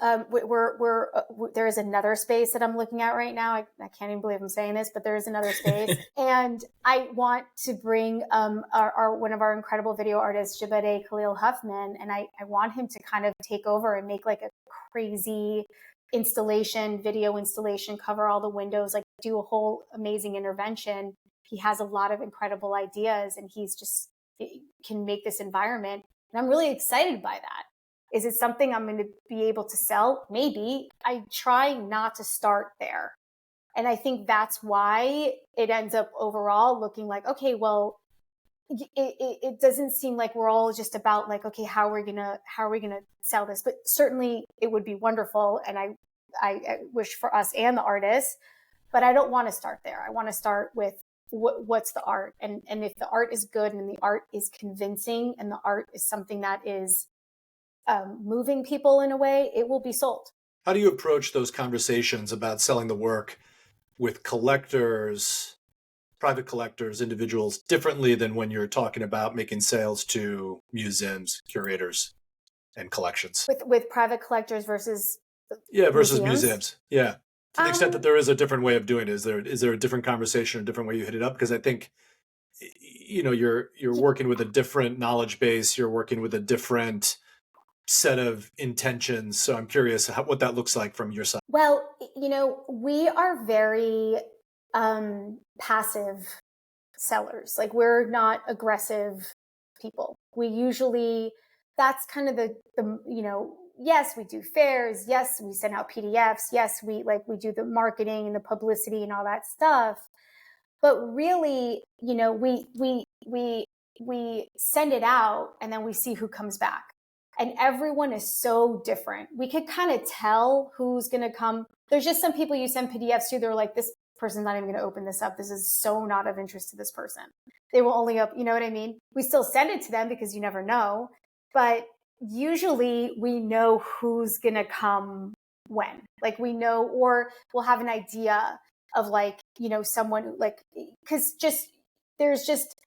another space that I'm looking at right now. I can't even believe I'm saying this, but there is another space. And I want to bring one of our incredible video artists, Jabede Khalil Huffman, and I want him to kind of take over and make like a crazy video installation, cover all the windows, like do a whole amazing intervention. He has a lot of incredible ideas and can make this environment. And I'm really excited by that. Is it something I'm going to be able to sell? Maybe. I try not to start there. And I think that's why it ends up overall looking like, okay, well, it doesn't seem like we're all just about like, okay, how are we gonna sell this? But certainly it would be wonderful. And I wish for us and the artists, but I don't want to start there. I want to start with what's the art. And if the art is good and the art is convincing and the art is something that is moving people in a way, it will be sold.
How do you approach those conversations about selling the work with collectors, private collectors, individuals, differently than when you're talking about making sales to museums, curators, and collections?
With private collectors versus
museums. Yeah. To the extent that there is a different way of doing it, is there a different conversation, a different way you hit it up? Because I think, you're working with a different knowledge base, you're working with a different set of intentions. So I'm curious what that looks like from your side.
Well, we are very passive sellers. Like, we're not aggressive people. We usually, that's kind of yes, we do fairs. Yes, we send out PDFs. Yes, we do the marketing and the publicity and all that stuff. But really, we send it out and then we see who comes back. And everyone is so different. We could kind of tell who's going to come. There's just some people you send PDFs to, they're like, this person's not even going to open this up. This is so not of interest to this person. They will only you know what I mean? We still send it to them because you never know. But usually we know who's going to come when. Like, we know, or we'll have an idea of someone because there's just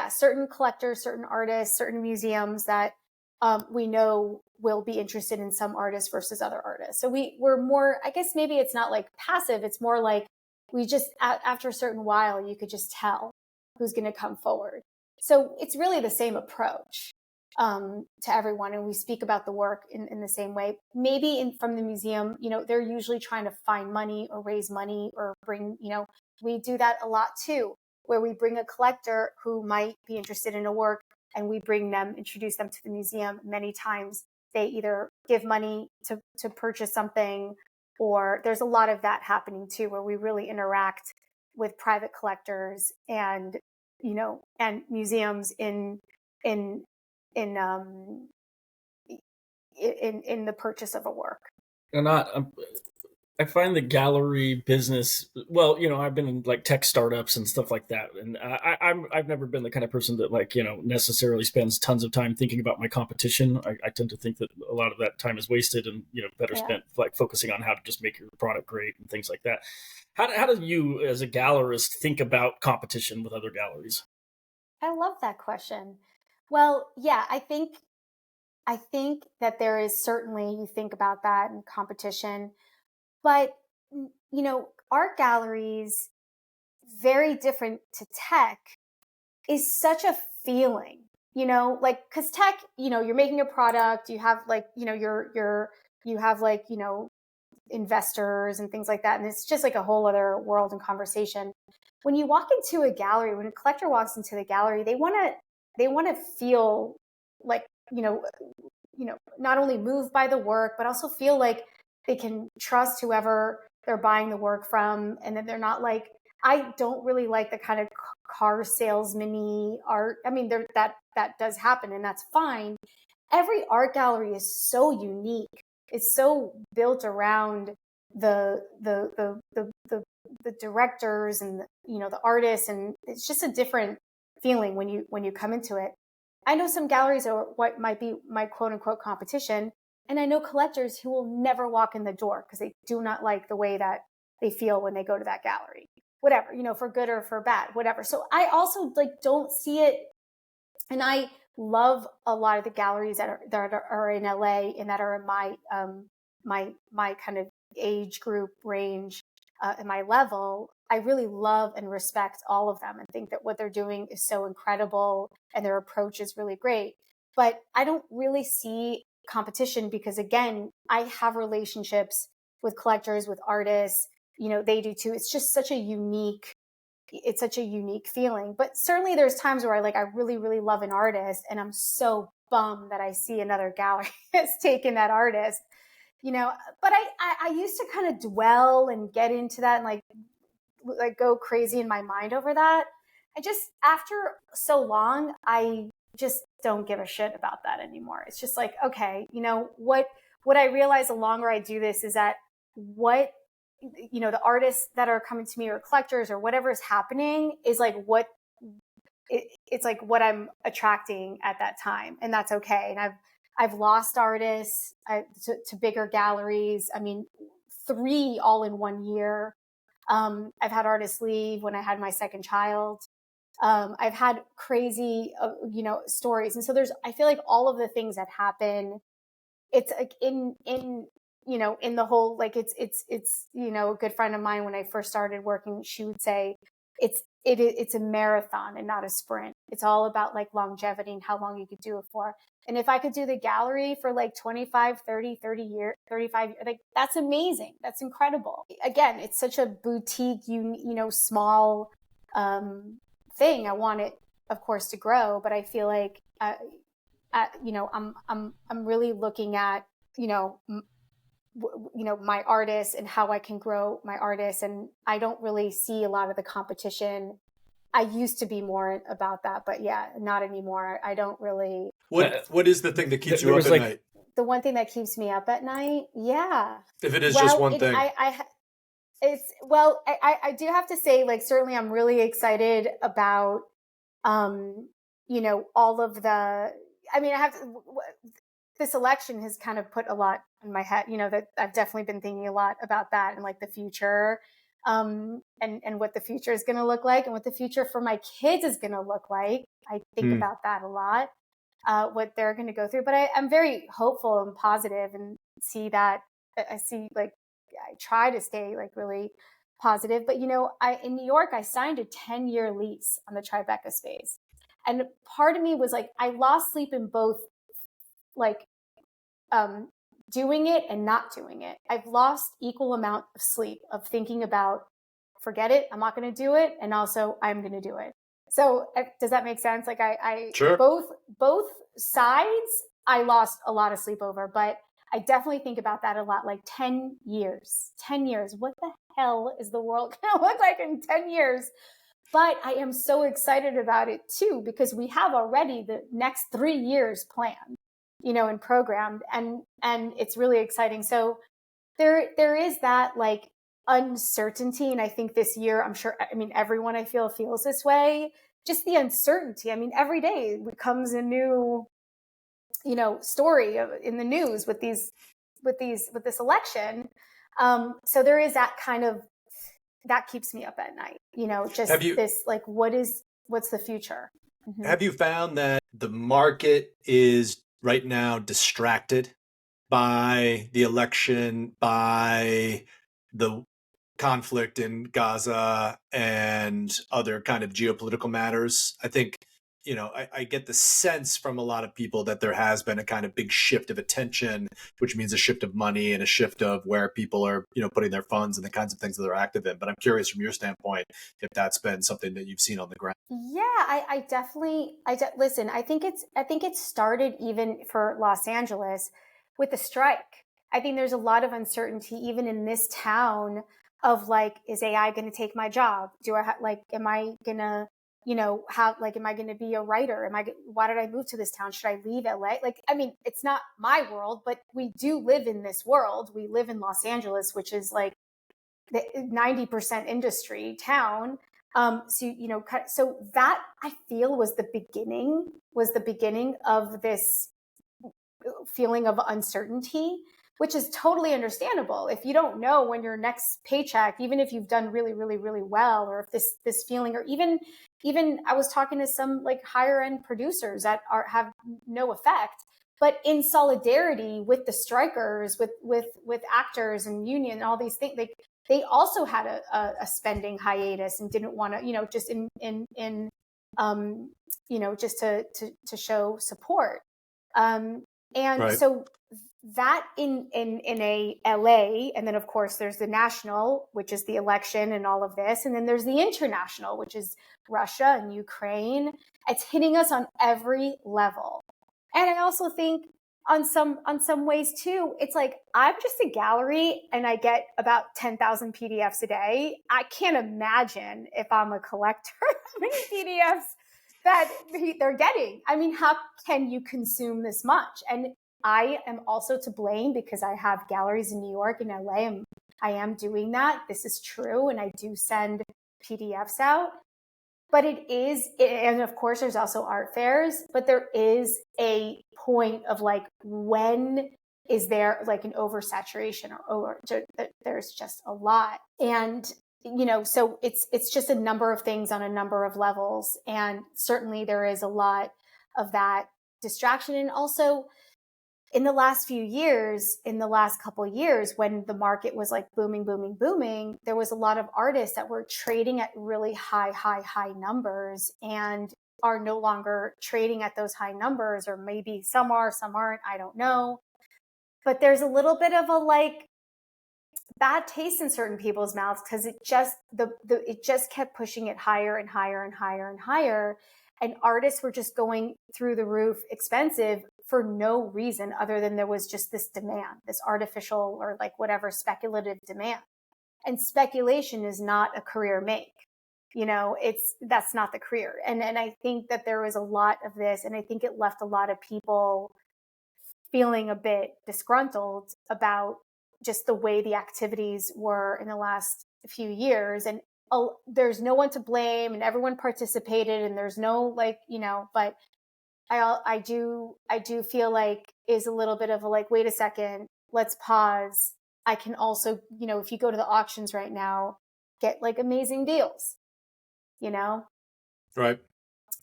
certain collectors, certain artists, certain museums that we know will be interested in some artists versus other artists. So we're more, I guess maybe it's not like passive. It's more like we just, after a certain while, you could just tell who's going to come forward. So it's really the same approach to everyone. And we speak about the work in the same way. Maybe from the museum, they're usually trying to find money or raise money or bring, we do that a lot too, where we bring a collector who might be interested in a work and we introduce them to the museum. Many times they either give money to purchase something, or there's a lot of that happening too, where we really interact with private collectors and, and museums in the purchase of a work.
And I find the gallery business, well, I've been in like tech startups and stuff like that. And I've never been the kind of person that necessarily spends tons of time thinking about my competition. I tend to think that a lot of that time is wasted and, better spent focusing on how to just make your product great and things like that. How do you as a gallerist think about competition with other galleries?
I love that question. Well, yeah, I think that there is certainly, you think about that in competition. But, art galleries, very different to tech, is such a feeling, because tech, you're making a product, you have you have investors and things like that. And it's just like a whole other world and conversation. When you walk into a gallery, when a collector walks into the gallery, they want to feel like, not only moved by the work, but also feel like they can trust whoever they're buying the work from. And then they're not I don't really like the kind of car salesman-y art. I mean, that does happen and that's fine. Every art gallery is so unique. It's so built around the directors and the artists, and it's just a different feeling when you come into it. I know some galleries are what might be my quote unquote competition. And I know collectors who will never walk in the door because they do not like the way that they feel when they go to that gallery, whatever, for good or for bad, whatever. So I also don't see it. And I love a lot of the galleries that are in LA and that are in my kind of age group range and my level. I really love and respect all of them and think that what they're doing is so incredible and their approach is really great. But I don't really see competition because, again, I have relationships with collectors, with artists, they do too. It's just such a unique feeling. But certainly there's times where I really, really love an artist and I'm so bummed that I see another gallery has taken that artist, but I used to kind of dwell and get into that and go crazy in my mind over that. I just, after so long, I just don't give a shit about that anymore. It's just okay, what I realize the longer I do this is that the artists that are coming to me or collectors or whatever is happening is it's what I'm attracting at that time. And that's okay. And I've lost artists to bigger galleries. I mean, 3 all in 1 year. I've had artists leave when I had my second child. I've had crazy, stories. And so I feel like all of the things that happen, it's in the whole, it's, a good friend of mine, when I first started working, she would say, it's it's a marathon and not a sprint. It's all about like longevity and how long you could do it for. And if I could do the gallery for like 25, 30 years, 35, like that's amazing. That's incredible. Again, it's such a boutique, small thing. I want it, of course, to grow, but I feel like, I'm really looking at, my artists and how I can grow my artists. And I don't really see a lot of the competition. I used to be more about that, but yeah, not anymore. I don't really.
What is the thing that keeps you up at night?
The one thing that keeps me up at night? Yeah.
If it is just one thing.
I do have to say, like, certainly I'm really excited about, all of the, this election has kind of put a lot in my head, that I've definitely been thinking a lot about that and like the future, and what the future is going to look like and what the future for my kids is going to look like. I think about that a lot, what they're going to go through, but I'm very hopeful and positive and I try to stay like really positive, but in New York, I signed a 10-year lease on the Tribeca space. And part of me was like, I lost sleep in both, like, doing it and not doing it. I've lost equal amount of sleep of thinking about, forget it, I'm not going to do it, and also I'm going to do it. So does that make sense? Like
Sure.
both sides, I lost a lot of sleep over, but I definitely think about that a lot. Like 10 years, what the hell is the world going to look like in 10 years? But I am so excited about it too, because we have already the next 3 years planned, and programmed, and it's really exciting. So there is that like uncertainty. And I think this year, everyone I feel feels this way, just the uncertainty. Every day comes a new, story in the news with this election. So there is that kind of, that keeps me up at night, this, like, what's the future? Mm-hmm.
Have you found that the market is right now distracted by the election, by the conflict in Gaza and other kind of geopolitical matters? I think, I get the sense from a lot of people that there has been a kind of big shift of attention, which means a shift of money and a shift of where people are, putting their funds and the kinds of things that they're active in. But I'm curious from your standpoint, if that's been something that you've seen on the ground.
Yeah, I definitely, listen, I think it started even for Los Angeles with the strike. I think there's a lot of uncertainty even in this town of like, is AI going to take my job? Do I am I going to, am I going to be a writer? Why did I move to this town? Should I leave LA? It's not my world, but we do live in this world. We live in Los Angeles, which is like the 90% industry town. So that I feel was the beginning of this feeling of uncertainty, which is totally understandable. If you don't know when your next paycheck, even if you've done really, really, really well, or if this feeling, or even I was talking to some like higher end producers that have no effect, but in solidarity with the strikers, with actors and union and all these things, they also had a spending hiatus and didn't want to, just just to show support. And right. So that in a LA, and then of course there's the national, which is the election and all of this, and then there's the international, which is Russia and Ukraine. It's hitting us on every level. And I also think on some ways too, it's like, I'm just a gallery and I get about 10,000 PDFs a day. I can't imagine if I'm a collector how many PDFs that they're getting. How can you consume this much? And I am also to blame because I have galleries in New York and LA, and I am doing that. This is true. And I do send PDFs out. But and of course, there's also art fairs, but there is a point of like, when is there like an oversaturation or there's just a lot. And, so it's just a number of things on a number of levels. And certainly there is a lot of that distraction. And also in the last few years, in the last couple of years, when the market was like booming, booming, booming, there was a lot of artists that were trading at really high numbers and are no longer trading at those high numbers, or maybe some are, some aren't, I don't know. But there's a little bit of a like bad taste in certain people's mouths because it just kept pushing it higher and higher and higher and higher. And artists were just going through the roof expensive for no reason other than there was just this demand, this artificial or like whatever speculative demand. And speculation is not a career make. That's not the career. And I think that there was a lot of this, and I think it left a lot of people feeling a bit disgruntled about just the way the activities were in the last few years. And there's no one to blame, and everyone participated, and there's no but I do feel like is a little bit of a like, wait a second, let's pause. I can also, if you go to the auctions right now, get like amazing deals,
Right.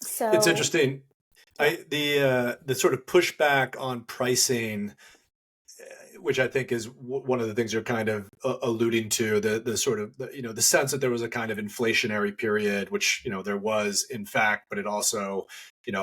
So
It's interesting.
Yeah.
The sort of pushback on pricing, which I think is one of the things you're kind of alluding to, the sort of the sense that there was a kind of inflationary period, which there was in fact, but it also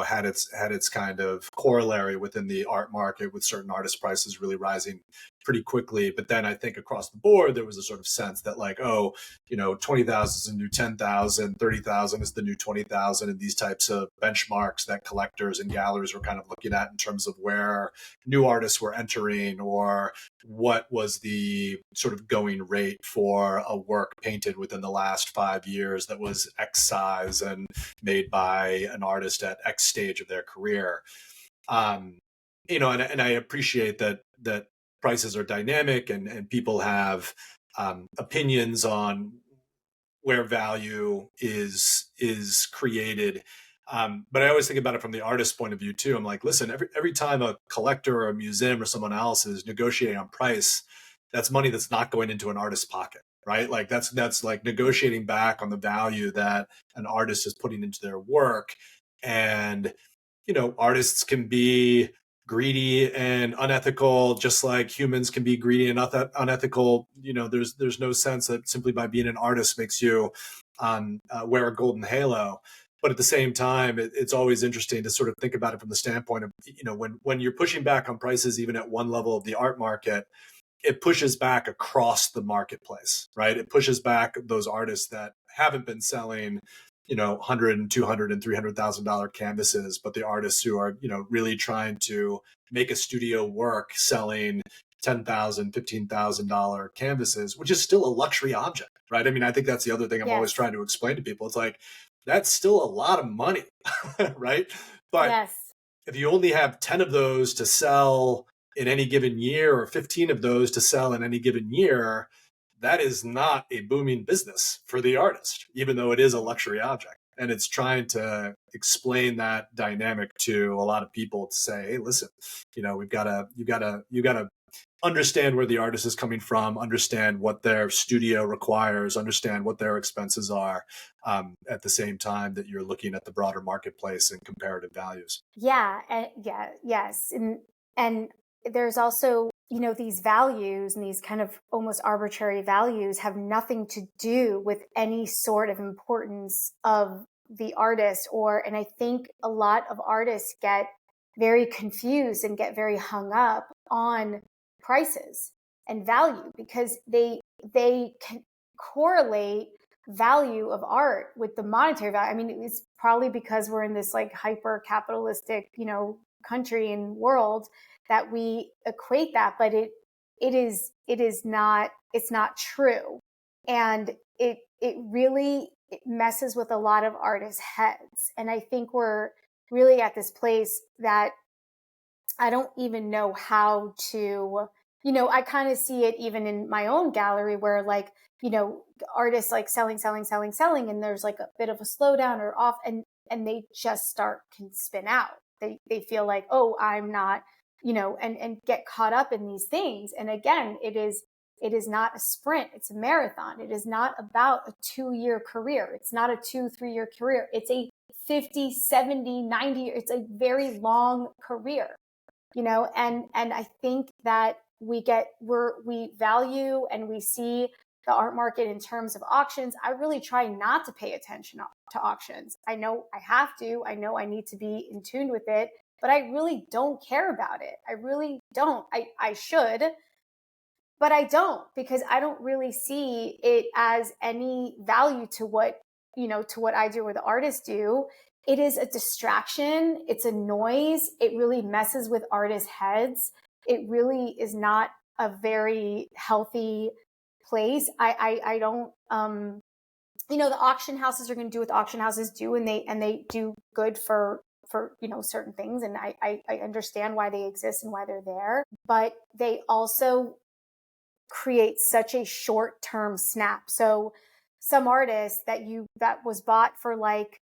had its kind of corollary within the art market, with certain artist prices really rising pretty quickly. But then I think across the board there was a sort of sense that like, 20,000 is the new 10,000, 30,000 is the new 20,000, and these types of benchmarks that collectors and galleries were kind of looking at in terms of where new artists were entering, or what was the sort of going rate for a work painted within the last 5 years that was X size and made by an artist at X stage of their career. And I appreciate that prices are dynamic, and people have opinions on where value is created. But I always think about it from the artist's point of view too. I'm like, listen, every time a collector or a museum or someone else is negotiating on price, that's money that's not going into an artist's pocket, right? Like that's like negotiating back on the value that an artist is putting into their work. And artists can be greedy and unethical, just like humans can be greedy and unethical. There's no sense that simply by being an artist makes you wear a golden halo. But at the same time, it's always interesting to sort of think about it from the standpoint of, when you're pushing back on prices, even at one level of the art market, it pushes back across the marketplace, right? It pushes back those artists that haven't been selling, $100 and $200 and $300,000 canvases, but the artists who are, really trying to make a studio work selling $10,000, $15,000 canvases, which is still a luxury object, right? I mean, I think that's the other thing I'm always
Yes.
trying to explain to people. It's like, that's still a lot of money, right? But
Yes.
if you only have 10 of those to sell in any given year, or 15 of those to sell in any given year, that is not a booming business for the artist, even though it is a luxury object. And it's trying to explain that dynamic to a lot of people to say, hey, listen, you gotta understand where the artist is coming from, understand what their studio requires, understand what their expenses are, at the same time that you're looking at the broader marketplace and comparative values.
Yeah. Yes. And there's also, these values and these kind of almost arbitrary values have nothing to do with any sort of importance of the artist, and I think a lot of artists get very confused and get very hung up on prices and value because they can correlate value of art with the monetary value. I mean, it's probably because we're in this like hyper capitalistic, country and world that we equate that, but it's not true. And it really messes with a lot of artists' heads. And I think we're really at this place that I don't even know how to, I kind of see it even in my own gallery where like, artists like selling, and there's like a bit of a slowdown or off, and they just can spin out. They feel like, oh, I'm not, and get caught up in these things. And again, it is not a sprint. It's a marathon. It is not about a 2-year career. It's not a 2-3 year career. It's a 50, 70, 90. It's a very long career. and I think that we value and we see the art market in terms of auctions. I really try not to pay attention to auctions. I know I have to, I know I need to be in tune with it, but I really don't care about it. I really don't. I should, but I don't, because I don't really see it as any value to what I do or the artists do. It is a distraction. It's a noise. It really messes with artists' heads. It really is not a very healthy place. I don't, the auction houses are going to do what the auction houses do, and they do good for certain things. And I understand why they exist and why they're there, but they also create such a short-term snap. So some artist that was bought for like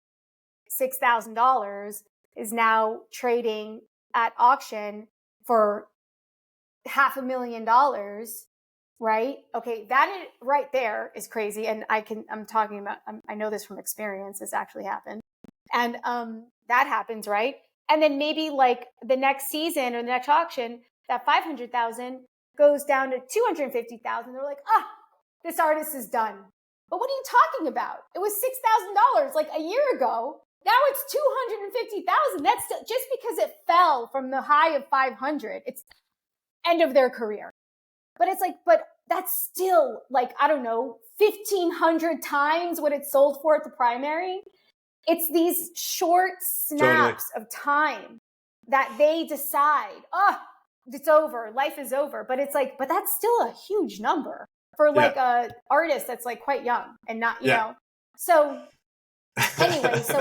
$6,000 is now trading at auction for $500,000, right? Okay, right there is crazy. And I know this from experience. This actually happened. And that happens, right? And then maybe like the next season or the next auction, that 500,000 goes down to 250,000. They're like, this artist is done. But what are you talking about? It was $6,000 like a year ago. Now it's 250,000. That's just because it fell from the high of 500. It's end of their career. But it's like, but that's still like, I don't know, 1,500 times what it sold for at the primary. It's these short snaps of time that they decide, it's over, life is over. But it's like, but that's still a huge number for like a artist that's like quite young and not, you know. So anyway, so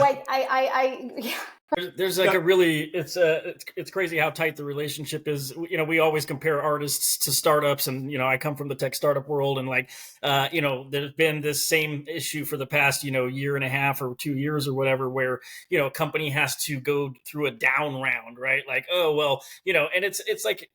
There's like a really, it's crazy how tight the relationship is. We always compare artists to startups, and I come from the tech startup world, and like there's been this same issue for the past year and a half or 2 years or whatever, where a company has to go through a down round, right? Like, oh well, and it's like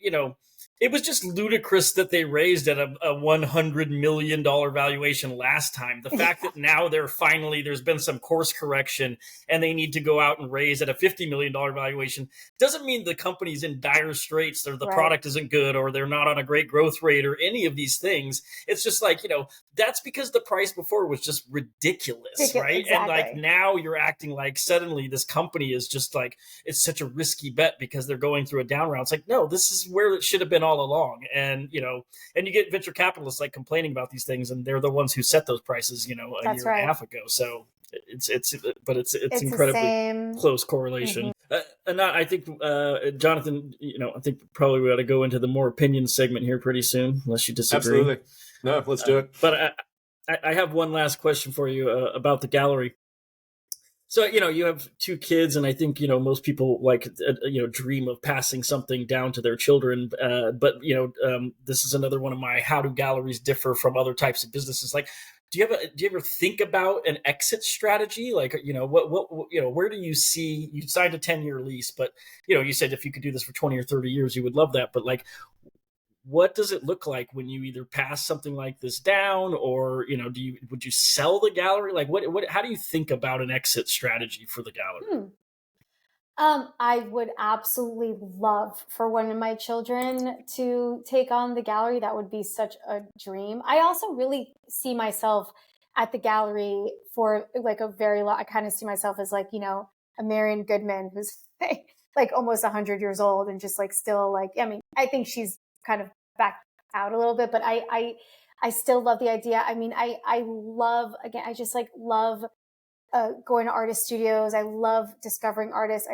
it was just ludicrous that they raised at a $100 million valuation last time. The fact that now there's been some course correction and they need to go out and raise at a $50 million valuation doesn't mean the company's in dire straits or the product isn't good or they're not on a great growth rate or any of these things. It's just like, that's because the price before was just ridiculous, right?
Exactly.
And like now you're acting like suddenly this company is just like, it's such a risky bet because they're going through a down round. It's like, no, this is where it should have been all along. And and you get venture capitalists like complaining about these things, and they're the ones who set those prices a year and a half ago. So it's incredibly close correlation. Anat, I think Jonathan, I think probably we ought to go into the more opinion segment here pretty soon, unless you disagree.
Absolutely. No, let's do it.
But I have one last question for you about the gallery. So, you have 2 kids, and I think, most people dream of passing something down to their children. But this is another one of my, how do galleries differ from other types of businesses? Like, do you ever think about an exit strategy? Like, where do you see, you signed a 10-year lease, but, you said if you could do this for 20 or 30 years, you would love that. But like, what does it look like when you either pass something like this down, or would you sell the gallery? Like what how do you think about an exit strategy for the gallery?
I would absolutely love for one of my children to take on the gallery. That would be such a dream. I also really see myself at the gallery for like a very long, I kind of see myself as like, a Marion Goodman who's like almost 100 years old and just like still like, I think she's kind of back out a little bit, but I still love the idea. I love, again, I just like love going to artist studios. I love discovering artists.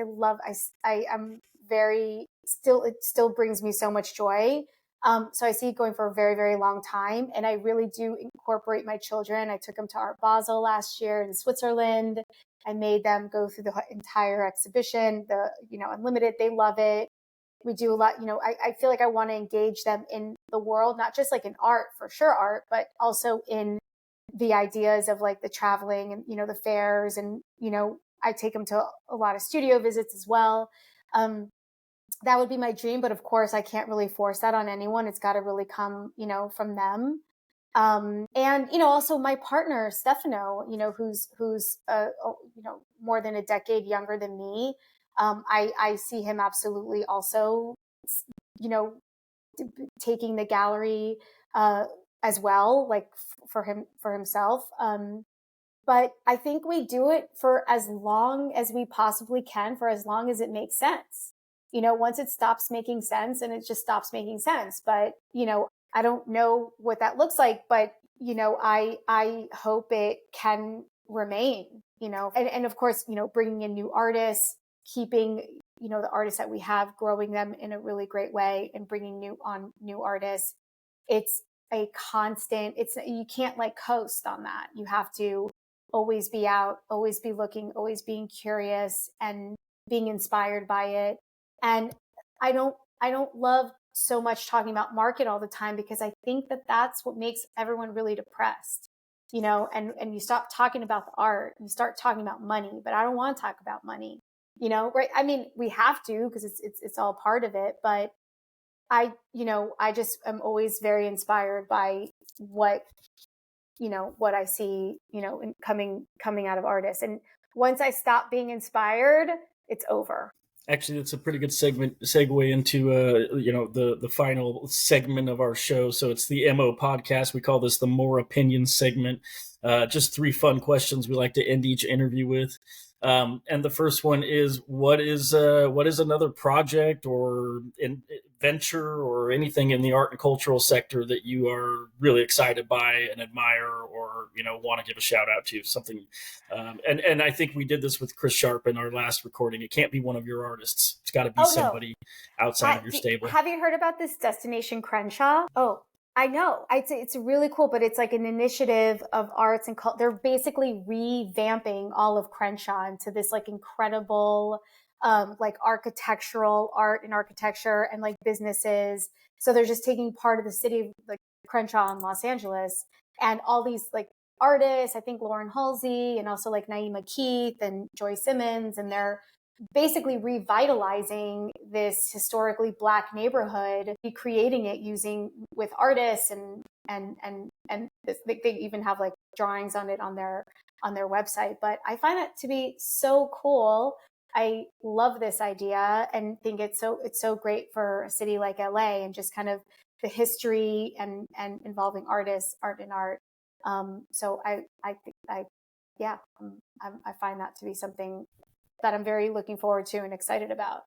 I'm very still, it still brings me so much joy. So I see it going for a very, very long time. And I really do incorporate my children. I took them to Art Basel last year in Switzerland. I made them go through the entire exhibition, Unlimited. They love it. We do a lot, I feel like I want to engage them in the world, not just like in art, for sure art, but also in the ideas of like the traveling and, the fairs. And, I take them to a lot of studio visits as well. That would be my dream. But of course, I can't really force that on anyone. It's got to really come, from them. And, also my partner, Stefano, who's more than a decade younger than me. I see him absolutely also you know, taking the gallery as well, like for himself. But I think we do it for as long as we possibly can, for as long as it makes sense. Once it stops making sense, and it just stops making sense. But, I don't know what that looks like, but, I hope it can remain, and of course, bringing in new artists, keeping, the artists that we have, growing them in a really great way, and bringing new artists. It's a constant, you can't like coast on that. You have to always be out, always be looking, always being curious and being inspired by it. And I don't love so much talking about market all the time, because I think that that's what makes everyone really depressed, and you stop talking about the art, you start talking about money. But I don't want to talk about money, right? I mean, we have to, because it's all part of it. But I just am always very inspired by what I see, coming out of artists. And once I stop being inspired, it's over.
Actually, that's a pretty good segue into the final segment of our show. So it's the MO podcast. We call this the More Opinions segment. Just 3 fun questions we like to end each interview with. And the first one is, what is another project or venture or anything in the art and cultural sector that you are really excited by and admire, or want to give a shout out to? Something, and I think we did this with Chris Sharp in our last recording. It can't be one of your artists. It's got to be somebody outside of your stable.
Have you heard about this Destination Crenshaw? Oh, I know. It's really cool, but it's like an initiative of arts and culture. They're basically revamping all of Crenshaw into this like incredible, like architectural art and architecture and like businesses. So they're just taking part of the city of like Crenshaw in Los Angeles, and all these like artists, I think Lauren Halsey and also like Naima Keith and Joy Simmons, and they're basically revitalizing this historically Black neighborhood, recreating it with artists, and they even have like drawings on it on their website. But I find that to be so cool. I love this idea and think it's so great for a city like LA, and just kind of the history and involving artists, art and art. So I find that to be something that I'm very looking forward to and excited about.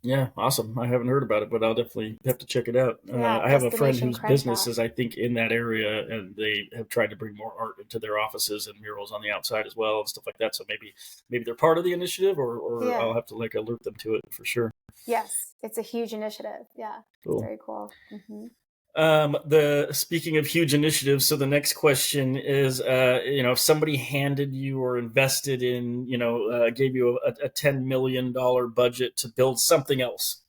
Yeah, awesome. I haven't heard about it, but I'll definitely have to check it out.
Yeah,
I have a friend whose
Crenshaw.
business is, I think, in that area, and they have tried to bring more art into their offices and murals on the outside as well and stuff like that. So maybe they're part of the initiative, or
Yeah.
I'll have to like alert them to it for sure.
Yes, it's a huge initiative. Yeah,
cool.
It's very cool. Mm-hmm.
Speaking of huge initiatives, so the next question is, if somebody handed you or invested in, gave you a $10 million budget to build something else,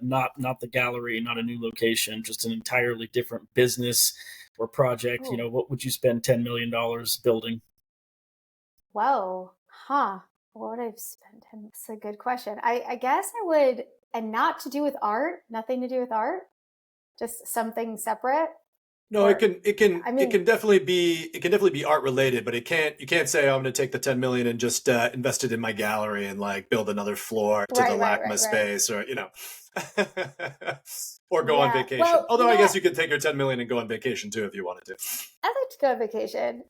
not the gallery, not a new location, just an entirely different business or project, what would you spend $10 million building?
Whoa, what would I spend? That's a good question. I guess I would, and not to do with art, nothing to do with art. Just something separate?
No, it can definitely be art related, but you can't say, oh, I'm going to take the 10 million and just invest it in my gallery and like build another floor to the LACMA space, or or go on vacation.
Well,
although I guess you could take your 10 million and go on vacation too if you wanted to.
I'd like to go on vacation.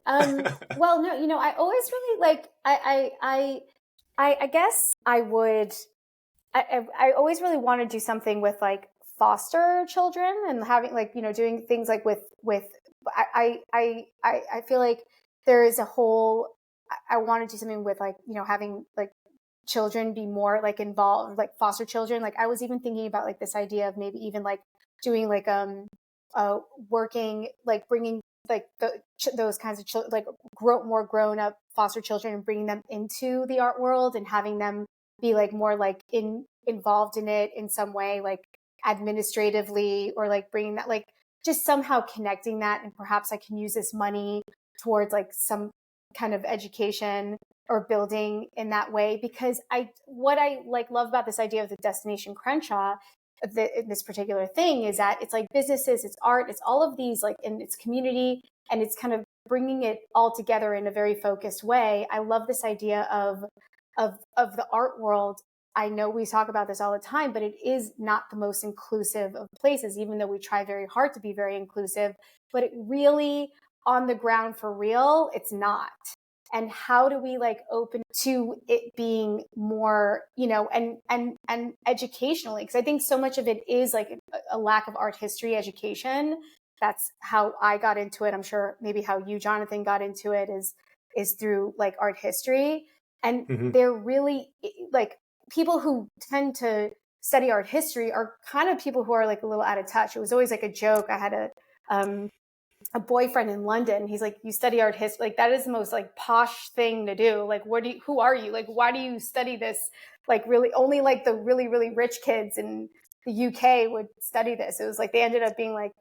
Well, no, I always really like I guess I would. I always really want to do something with like foster children, and having like, doing things like with I feel like there is a whole, I want to do something with like, having like children be more like involved, like foster children. Like I was even thinking about like this idea of maybe even like doing like working, like bringing like those kinds of children, like more grown up foster children, and bringing them into the art world and having them be like more like involved in it in some way, like administratively, or like bringing that, like just somehow connecting that. And perhaps I can use this money towards like some kind of education or building in that way. Because what I like love about this idea of the Destination Crenshaw, this particular thing, is that it's like businesses, it's art, it's all of these, like, and it's community, and it's kind of bringing it all together in a very focused way. I love this idea of the art world I know we talk about this all the time, but it is not the most inclusive of places, even though we try very hard to be very inclusive, but it really, on the ground for real, it's not. And how do we like open to it being more, and educationally? Because I think so much of it is like a lack of art history education. That's how I got into it. I'm sure maybe how you, Jonathan, got into it is through like art history. And they're really like people who tend to study art history are kind of people who are like a little out of touch. It was always like a joke. I had a boyfriend in London. He's like, you study art history? Like that is the most like posh thing to do. Like, who are you? Like, why do you study this? Like really only like the really, really rich kids in the UK would study this. It was like, they ended up being like,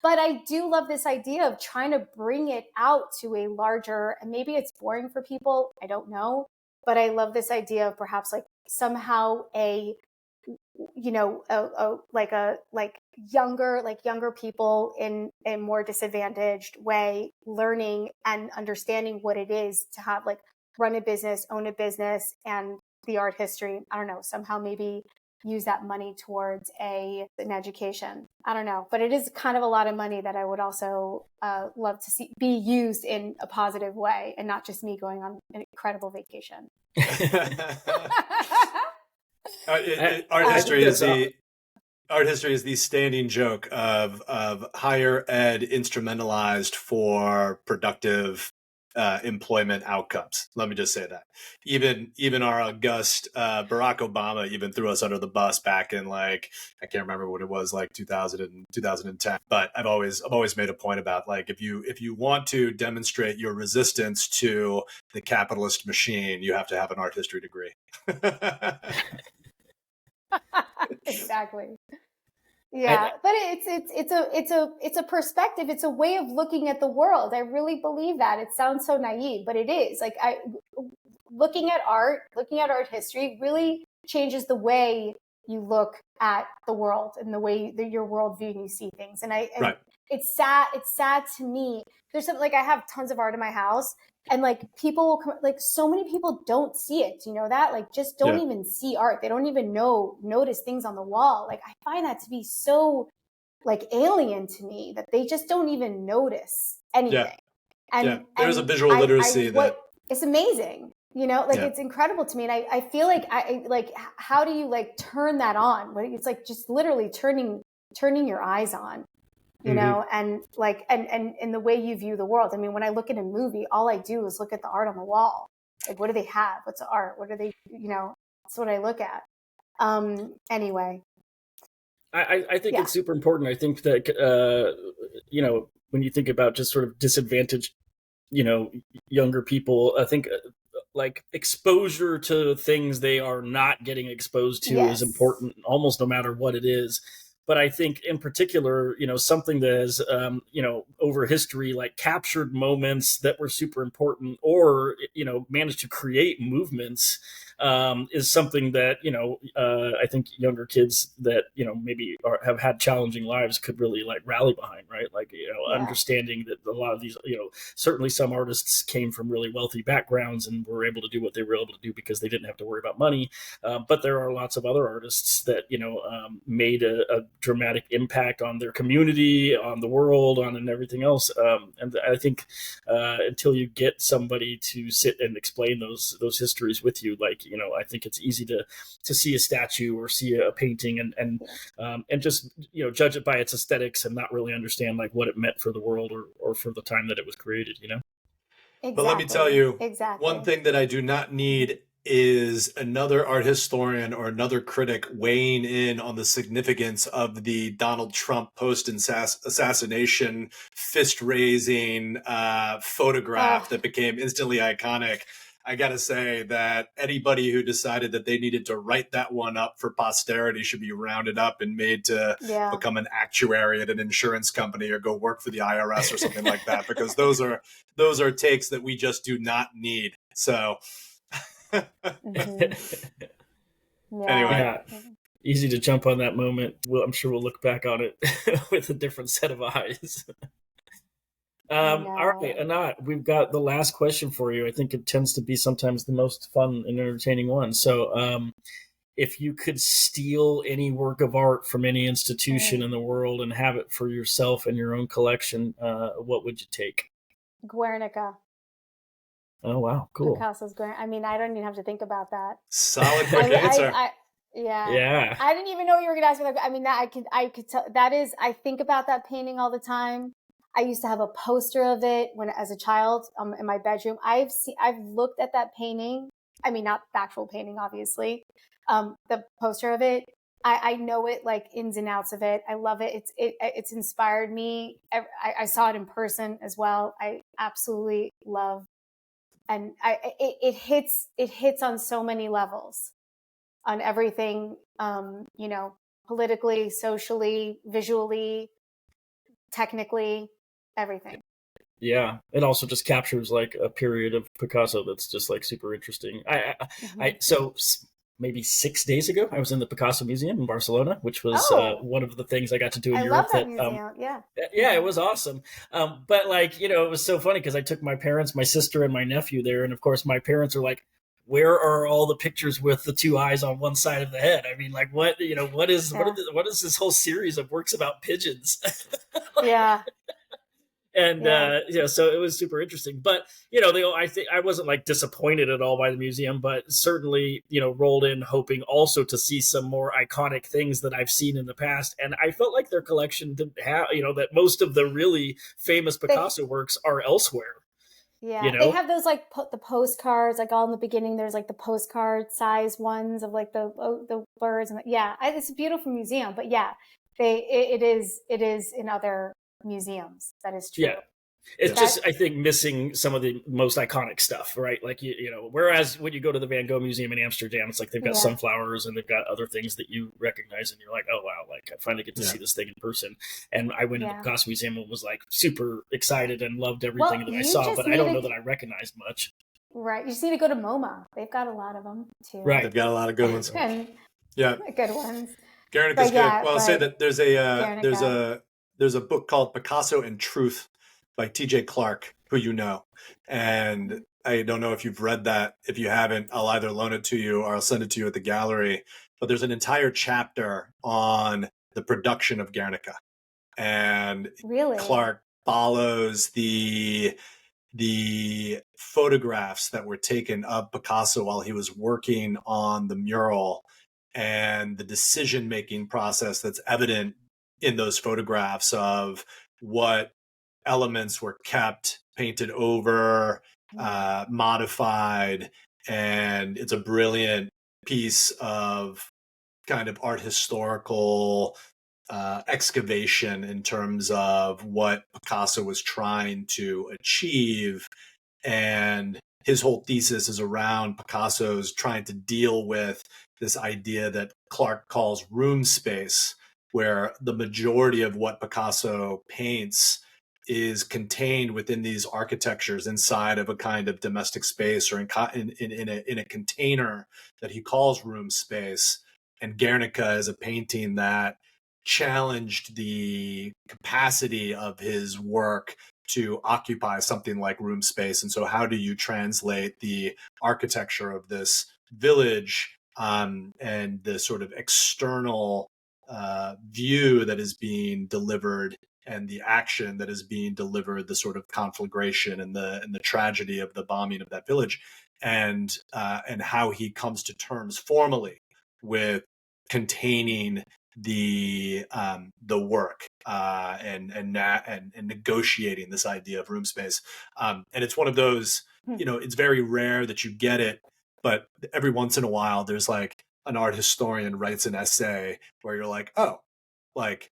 but I do love this idea of trying to bring it out to a larger, and maybe it's boring for people, I don't know, but I love this idea of perhaps like somehow younger people in a more disadvantaged way learning and understanding what it is to have like run a business, own a business, and the art history. I don't know, somehow maybe use that money towards an education. I don't know, but it is kind of a lot of money that I would also love to see be used in a positive way and not just me going on an incredible vacation.
Art history is the standing joke of higher ed instrumentalized for productive employment outcomes. Let me just say that. Even our august Barack Obama even threw us under the bus back in like, I can't remember what it was, like 2010. But I've always made a point about like if you want to demonstrate your resistance to the capitalist machine, you have to have an art history degree.
Exactly. Yeah, but it's a perspective. It's a way of looking at the world. I really believe that. It sounds so naive, but it is. Like looking at art history really changes the way you look at the world and the way that your worldview and you see things. And
right.
It's sad to me. There's something like I have tons of art in my house. And like people, like so many people don't see it. You know that? Like just don't even see art. They don't even notice things on the wall. Like I find that to be so like alien to me that they just don't even notice anything. And
there's a visual literacy that
it's amazing. It's incredible to me. And I feel like how do you like turn that on? It's like just literally turning your eyes on. And like, and the way you view the world. I mean, when I look at a movie, all I do is look at the art on the wall. Like, what do they have? What's the art? What are they, that's what I look at. Anyway.
I think it's super important. I think that, when you think about just sort of disadvantaged, younger people, I think like exposure to things they are not getting exposed to is important almost no matter what it is. But I think in particular, something that has, over history, like captured moments that were super important or, managed to create movements is something that, I think younger kids that, maybe have had challenging lives could really like rally behind, right? Like, understanding that a lot of these, certainly some artists came from really wealthy backgrounds and were able to do what they were able to do because they didn't have to worry about money. But there are lots of other artists that, made a dramatic impact on their community, on the world, and everything else. And I think until you get somebody to sit and explain those histories with you, like, I think it's easy to see a statue or see a painting and just, judge it by its aesthetics and not really understand like what it meant for the world or for the time that it was created,
Exactly.
But let me tell you, one thing that I do not need is another art historian or another critic weighing in on the significance of the Donald Trump post-assassination fist-raising photograph that became instantly iconic. I got to say that anybody who decided that they needed to write that one up for posterity should be rounded up and made to become an actuary at an insurance company or go work for the IRS or something like that, because those are takes that we just do not need. So anyway,
easy to jump on that moment. I'm sure we'll look back on it with a different set of eyes. All right, Anat, we've got the last question for you. I think it tends to be sometimes the most fun and entertaining one. So if you could steal any work of art from any institution in the world and have it for yourself and your own collection, what would you take?
Guernica.
Oh, wow. Cool.
Picasso's Guernica. I mean, I don't even have to think about that.
Solid quick answer.
Yeah.
I didn't even know you were going to ask me that. I mean, I could tell that is, I think about that painting all the time. I used to have a poster of it as a child, in my bedroom. I've looked at that painting. I mean, not the actual painting, obviously. The poster of it. I know it like ins and outs of it. I love it. It's inspired me. I saw it in person as well. I absolutely love, and it hits on so many levels, on everything, politically, socially, visually, technically, everything.
Yeah, it also just captures like a period of Picasso that's just like super interesting. So maybe 6 days ago, I was in the Picasso Museum in Barcelona, which was one of the things I got to do in
I
Europe.
love that museum.
Yeah, it was awesome. But like, it was so funny because I took my parents, my sister, and my nephew there, and of course, my parents are like, "Where are all the pictures with the two eyes on one side of the head?" I mean, like, what is this whole series of works about pigeons?
Yeah.
And so it was super interesting. But I think I wasn't like disappointed at all by the museum, but certainly rolled in hoping also to see some more iconic things that I've seen in the past. And I felt like their collection didn't have that most of the really famous Picasso works are elsewhere.
Yeah, they have those like the postcards, like all in the beginning. There's like the postcard size ones of like the birds, and it's a beautiful museum. But it is in other museums. That is true.
Yeah, it's just, I think, missing some of the most iconic stuff, right? Like whereas when you go to the Van Gogh Museum in Amsterdam, it's like they've got sunflowers and they've got other things that you recognize, and you're like, oh wow, like I finally get to see this thing in person. And I went to the Picasso Museum and was like super excited and loved everything that I saw, but I don't know that I recognized much.
Right, you just need to go to MoMA. They've got a lot of them too.
Right,
they've got a lot of good ones.
Good ones.
Guernica's good. Well, I'll say that there's a book called Picasso and Truth by T.J. Clark, who you know. And I don't know if you've read that. If you haven't, I'll either loan it to you or I'll send it to you at the gallery. But there's an entire chapter on the production of Guernica. And Clark follows the photographs that were taken of Picasso while he was working on the mural, and the decision-making process that's evident in those photographs of what elements were kept, painted over, modified. And it's a brilliant piece of kind of art historical excavation in terms of what Picasso was trying to achieve. And his whole thesis is around Picasso's trying to deal with this idea that Clark calls room space, where the majority of what Picasso paints is contained within these architectures inside of a kind of domestic space, or in a container that he calls room space. And Guernica is a painting that challenged the capacity of his work to occupy something like room space. And so how do you translate the architecture of this village and the sort of external view that is being delivered, and the action that is being delivered, the sort of conflagration and the tragedy of the bombing of that village, and how he comes to terms formally with containing the work and negotiating this idea of room space. And it's one of those, it's very rare that you get it, but every once in a while there's like an art historian writes an essay where you're like, oh, like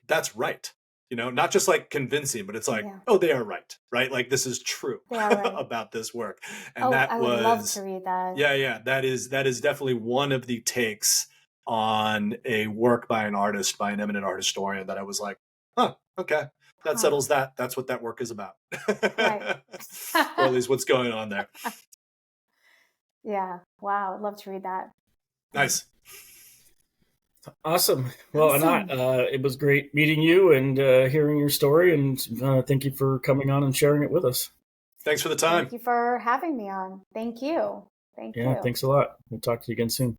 that's right. Not just like convincing, but it's like, oh, they are right? Like this is true about this work. And
I would love to read that.
Yeah. That is definitely one of the takes on a work by an artist, by an eminent art historian, that I was like, huh, okay, that settles that. That's what that work is about. Right. Or at least what's going on there.
Yeah. Wow. I'd love to read that.
Nice.
Awesome. Well, Anat, it was great meeting you and hearing your story, and thank you for coming on and sharing it with us.
Thanks for the time.
Thank you for having me on. Thank you.
Yeah, thanks a lot. We'll talk to you again soon.